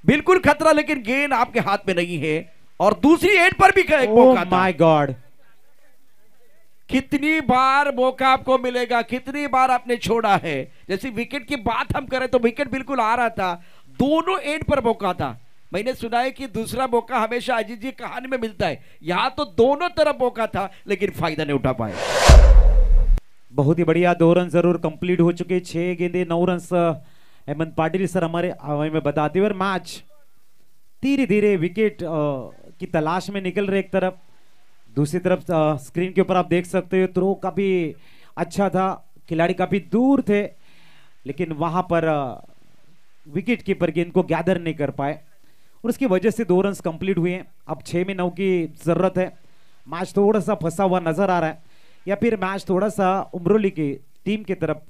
बिल्कुल खतरा, लेकिन गेंद आपके हाथ में नहीं है. और दूसरी एंड पर भी एक मौका था. माय गॉड, कितनी बार मौका आपको मिलेगा, कितनी बार आपने छोड़ा है. जैसे विकेट की बात हम करें तो विकेट बिल्कुल आ रहा था, दोनों एंड पर मौका था. मैंने सुना है कि दूसरा मौका हमेशा अजीत जी कहानी में मिलता है. यहां तो दोनों तरफ मौका था, लेकिन फायदा नहीं उठा पाए. बहुत ही बढ़िया. 2 रन जरूर कंप्लीट हो चुके. 6 गेंदे 9 रन हेमंत पाटिल सर हमारे हवाई में बताते हुए मैच धीरे धीरे विकेट की तलाश में निकल रहे। एक तरफ दूसरी तरफ स्क्रीन के ऊपर आप देख सकते हो थ्रो काफी अच्छा था, खिलाड़ी काफी दूर थे, लेकिन वहां पर विकेट कीपर गेंद को गैदर नहीं कर पाए और उसकी वजह से 2 रन्स कंप्लीट हुए हैं। अब 6 में 9 की जरूरत है। मैच थोड़ा सा फंसा हुआ नजर आ रहा है या फिर मैच थोड़ा सा उमरोली की टीम की तरफ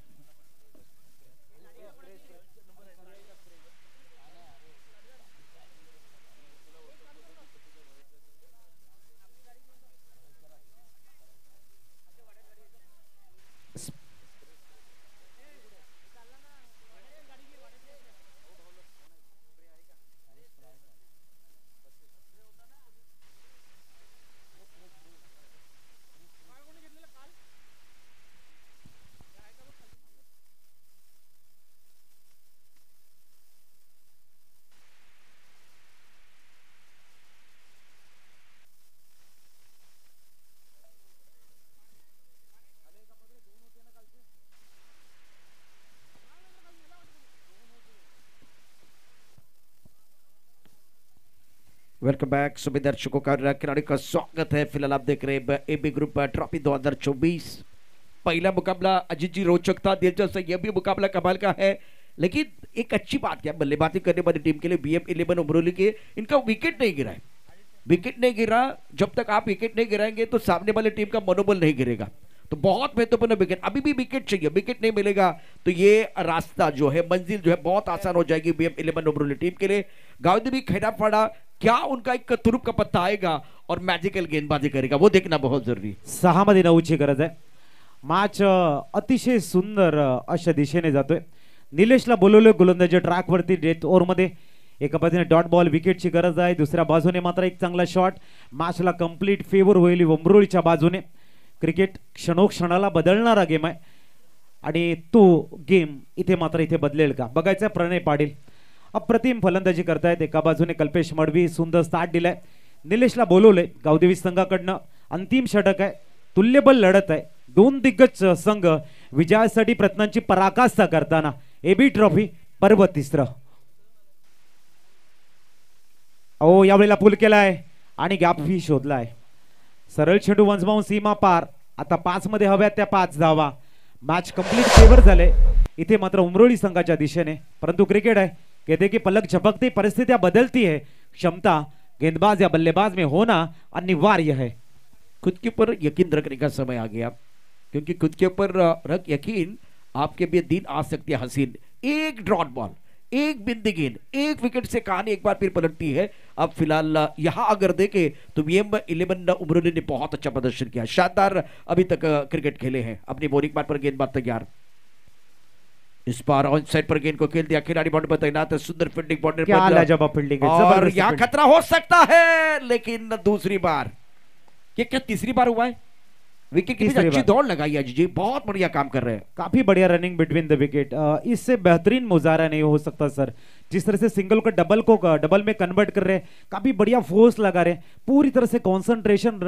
वेलकम बैक सभी दर्शकों का खिलाड़ी का स्वागत है। फिलहाल आप देख रहे हैं एबी ग्रुप ट्रॉफी 2024। पहला मुकाबला अजीत जी रोचक था, दिलचस्प। यह भी मुकाबला कमाल का है, लेकिन एक अच्छी बात क्या, बल्लेबाजी करने वाली टीम के लिए BF11 उमरोली के इनका विकेट नहीं गिरा है। विकेट नहीं गिरा, जब तक आप विकेट नहीं गिराएंगे तो सामने वाली टीम का मनोबल नहीं गिरेगा। तो बहुत महत्वपूर्ण विकेट, अभी भी विकेट चाहिए। विकेट नहीं मिलेगा तो ये रास्ता जो है, मंजिल जो है बहुत आसान हो जाएगी BF11 उमरोली टीम के लिए। गावदेवी खेड़ा फाड़ा, क्या उनका एक तुरुप का पत्ता आएगा और मैजिकल गेंदबाजी करेगा, वो देखना बहुत जरुरी। 6 मध्ये 9ची गरज आहे। मॅच अतिशय सुंदर अशा दिशेने जातोय। निलेशला बोलवलं गोलंदाजी ट्रॅक वरती डेथ ओव्हर मध्ये एका बाजूने डॉट बॉल विकेटची गरज आहे, दुसऱ्या बाजूने मात्र एक चांगला शॉट। मॅचला कंप्लीट फेवर होईल उमरोलीच्या बाजूने। क्रिकेट क्षणोक्षणाला बदलणारा गेम आहे आणि तो गेम इथे मात्र इथे बदलेल का बघायचं। प्रणय पाटील अप्रतिम फलंदाजी करतायत, एका बाजूने कल्पेश मडवी सुंदर स्टार्ट दिलाय। निलेशला बोलवलंय गावदेवी संघाकडनं, अंतिम षटक आहे, तुल्यबल लढत आहे। 2 दिग्गज संघ विजयासाठी प्रयत्नांची पराकाष्ठा करताना एबी ट्रॉफी पर्व 3. ओ यावेळेला पुल केलाय आणि गॅप ही शोधलाय। सरळ चेंडू वंजमावून सीमा पार। आता 5 मध्ये हव्यात त्या 5 धावा। मॅच कंप्लीट फेवर झाले इथे मात्र उमरोली संघाच्या दिशेने, परंतु क्रिकेट आहे, कहते कि पलक झपकती परिस्थितियां बदलती है, क्षमता गेंदबाज या बल्लेबाज में होना अनिवार्य है। खुद के ऊपर यकीन रखने का समय आ गया, क्योंकि खुद के ऊपर रख यकीन, आपके भी दिन आ सकती है हसीन। एक ड्रॉट बॉल, एक बिंदी गेंद, एक विकेट से कहानी एक बार फिर पलटती है। अब फिलहाल यहां अगर देखें तो BF11 उमरोली ने बहुत अच्छा प्रदर्शन किया, शानदार अभी तक क्रिकेट खेले हैं। अपनी बॉलिंग पार्ट पर गेंदबाज तैयार, इस बार ऑन साइड पर गेंद को खेल दिया, खिलाड़ी बाउंड्री पर तैनात है, सुंदर फील्डिंग बाउंड्री क्या लाजवाब फील्डिंग है, और जबरदस्त यहाँ फील्डिंग। खतरा हो सकता है, लेकिन दूसरी बार, ये क्या तीसरी बार हुआ है? विकेट की तीसरी अच्छी बार। दौड़ लगाई है जी, बहुत बढ़िया काम कर रहे हैं। काफी बढ़िया रनिंग बिटवीन द विकेट। इससे बेहतरीन मुजाहरा नहीं हो सकता सर। जिस तरह से सिंगल को डबल में कन्वर्ट कर रहे हैं, काफी बढ़िया फोर्स लगा रहे हैं, पूरी तरह से कंसंट्रेशन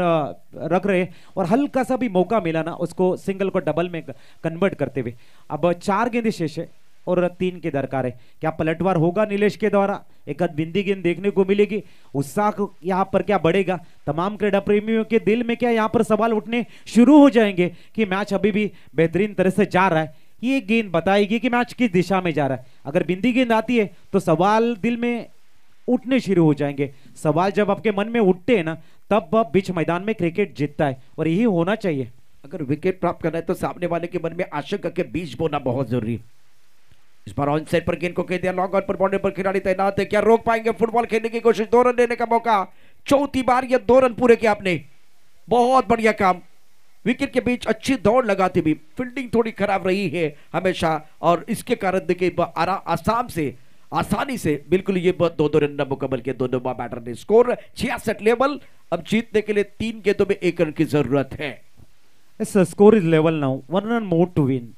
रख रहे हैं और हल्का सा भी मौका मिला ना उसको सिंगल को डबल में कन्वर्ट करते हुए। अब 4 गेंदें शेष है और 3 के दरकार है। क्या पलटवार होगा नीलेश के द्वारा? एक आध बिंदी गेंद देखने को मिलेगी, उत्साह यहाँ पर क्या बढ़ेगा? तमाम क्रीडा प्रेमियों के दिल में क्या यहाँ पर सवाल उठने शुरू हो जाएंगे कि मैच अभी भी बेहतरीन तरह से जा रहा है, ये गेंद बताएगी कि मैच किस दिशा में जा रहा है। अगर बिंदी गेंद आती है तो सवाल दिल में उठने शुरू हो जाएंगे। सवाल जब आपके मन में उठते हैं ना, तब बीच मैदान में क्रिकेट जीतता है और यही होना चाहिए। अगर विकेट प्राप्त करना है तो सामने वाले के मन में आशंका के बीज बोना बहुत जरूरी है। इस बार ऑन साइड पर गेंद को खेल दिया, लॉन्ग ऑन पर बाउंड्री पर खिलाड़ी तैनात है, क्या रोक पाएंगे? फुटबॉल खेलने की कोशिश, 2 रन लेने का मौका, चौथी बार ये 2 रन पूरे किया आपने, बहुत बढ़िया काम। विकेट के बीच अच्छी दौड़ लगाती भी, फील्डिंग थोड़ी खराब रही है हमेशा, और इसके कारण देखिए आसानी से बिल्कुल ये 2 रन मुकम्मल के दोनों बैटर ने। Score 66 level. अब जीतने के लिए 3 गेंदों में 1 रन की जरूरत है। Score is level now, 1 run more to win.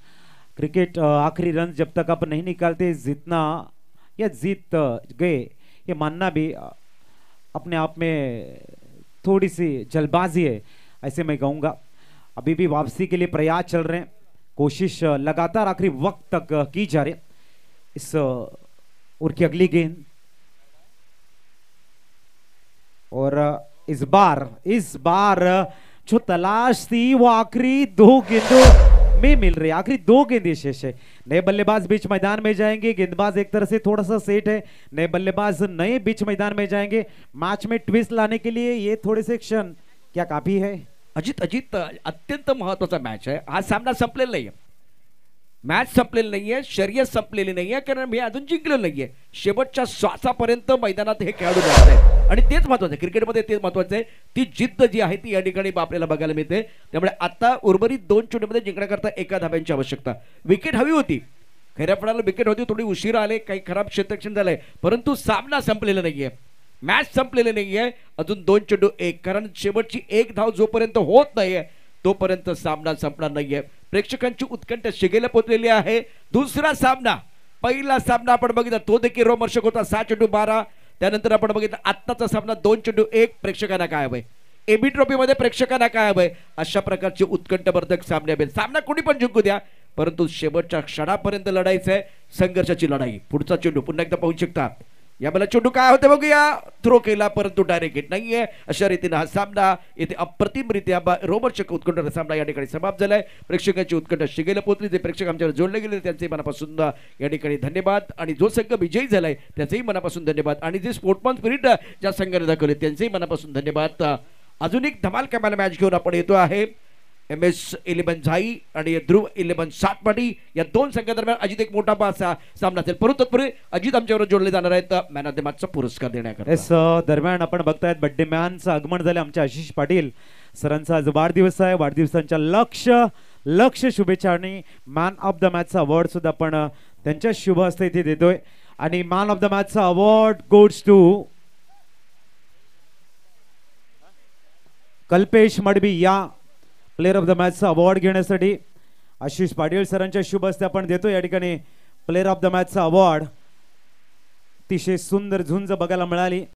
Cricket आखिरी रन जब तक आप नहीं निकालते, जीतना या जीत गए ये मानना भी अपने आप में थोड़ी सी जल्दबाजी है, ऐसे मैं कहूँगा। अभी भी वापसी के लिए प्रयास चल रहे हैं, कोशिश लगातार आखिरी वक्त तक की जा रही है। इस ओवर की अगली गेंद और इस बार जो तलाश थी वो आखिरी 2 गेंदों में मिल रही है। आखिरी 2 गेंदें शेष है। नए बल्लेबाज बीच मैदान में जाएंगे। गेंदबाज एक तरह से थोड़ा सा सेट है। नए बल्लेबाज नए बीच मैदान में जाएंगे। मैच में ट्विस्ट लाने के लिए ये थोड़े से क्षण क्या काफी है? अजित अत्यंत महत्वाचा मॅच आहे। हा सामना संपलेला नाहीये, मॅच संपलेली नाहीये, शर्यत संपलेली नाहीये, कारण मी अजून जिंकलो नाहीये। शेवटच्या श्वासापर्यंत मैदानात हे खेळाडू लढत आहेत आणि तेच महत्वाचं आहे क्रिकेटमध्ये, तेच महत्वाचं आहे। ती जिद्द जी आहे ती या ठिकाणी आपल्याला बघायला मिळते। त्यामुळे आता उर्वरित 2 चेंडूमध्ये जिंकण्याकरता 1 धाब्यांची आवश्यकता। विकेट हवी होती, खऱ्यापणाला विकेट होती, थोडी उशीर आले, काही खराब क्षेत्ररक्षण झालंय, परंतु सामना संपलेला नाहीये, मॅच संपलेली नाहीये। अजून 2 चेंडू 1, कारण शेवटची 1 धाव जोपर्यंत होत नाहीये तोपर्यंत सामना संपणार नाहीये। प्रेक्षकांची उत्कंठा शिगेला पोहोचलेली आहे। दुसरा सामना, पहिला सामना आपण बघितला तो देखील रोमहर्षक होता, 6 चेंडू 12। त्यानंतर आपण बघितला आत्ताचा सामना 2 चेंडू 1। प्रेक्षकांना काय हवंय? एबी ट्रॉफी मध्ये प्रेक्षकांना काय हवंय? अशा प्रकारचे उत्कंठवर्धक सामने आहेत। सामना कोणी पण जिंकू द्या, परंतु शेवटच्या क्षणापर्यंत लढायचं आहे, संघर्षाची लढाई। पुढचा चेंडू पुन्हा एकदा पाहू शकता। या बला चेंडू काय होते बघूया, थ्रो केला परंतु डायरेक्ट हिट नाहीये। अशा रीतीने हा सामना इथे अप्रतिमरित्या रोमहर्षक उत्कंठ सामना या ठिकाणी समाप्त झालाय। प्रेक्षकांची उत्कंठ शिगेला पोहोचली, जे प्रेक्षक आमच्यावर जोडले गेले त्यांचे मनापासून या ठिकाणी धन्यवाद, आणि जो संघ विजयी झालाय त्याचेही मनापासून धन्यवाद, आणि जे स्पोर्ट्समन स्पिरिट ज्या संघाने दाखवले त्यांचेही मनापासून धन्यवाद। अजून एक धमाल कमाल मॅच घेऊन आपण येतो आहे। MS11 झाई आणि ध्रुव 11 सातपाटी या 2 संघादरम्यान अजित एक मोठा सामना असेल, परंतु तत्पूर्वी अजित आमच्यावर जोडले जाणार आहेत मॅन ऑफ द मॅचचा पुरस्कार देण्याकरता। इस दरम्यान आपण बघतायत बड्डे मॅनचं आगमन झाले आमचे आशिष पाटील सरांचा आज वाढदिवस आहे। वाढदिवसांच्या लक्ष शुभेच्छा आणि मॅन ऑफ द मॅचचा अवॉर्ड सुद्धा आपण त्यांच्या शुभ हस्ते इथे देतोय, आणि मॅन ऑफ द मॅचचा award goes to Kalpesh Madbi. या प्लेयर ऑफ द मॅचचा अवॉर्ड घेण्यासाठी आशिष पाटील सरांच्या शुभ हस्ते आपण देतो या ठिकाणी प्लेयर ऑफ द मॅचचा अवॉर्ड। अतिशय सुंदर झुंज बघायला मिळाली।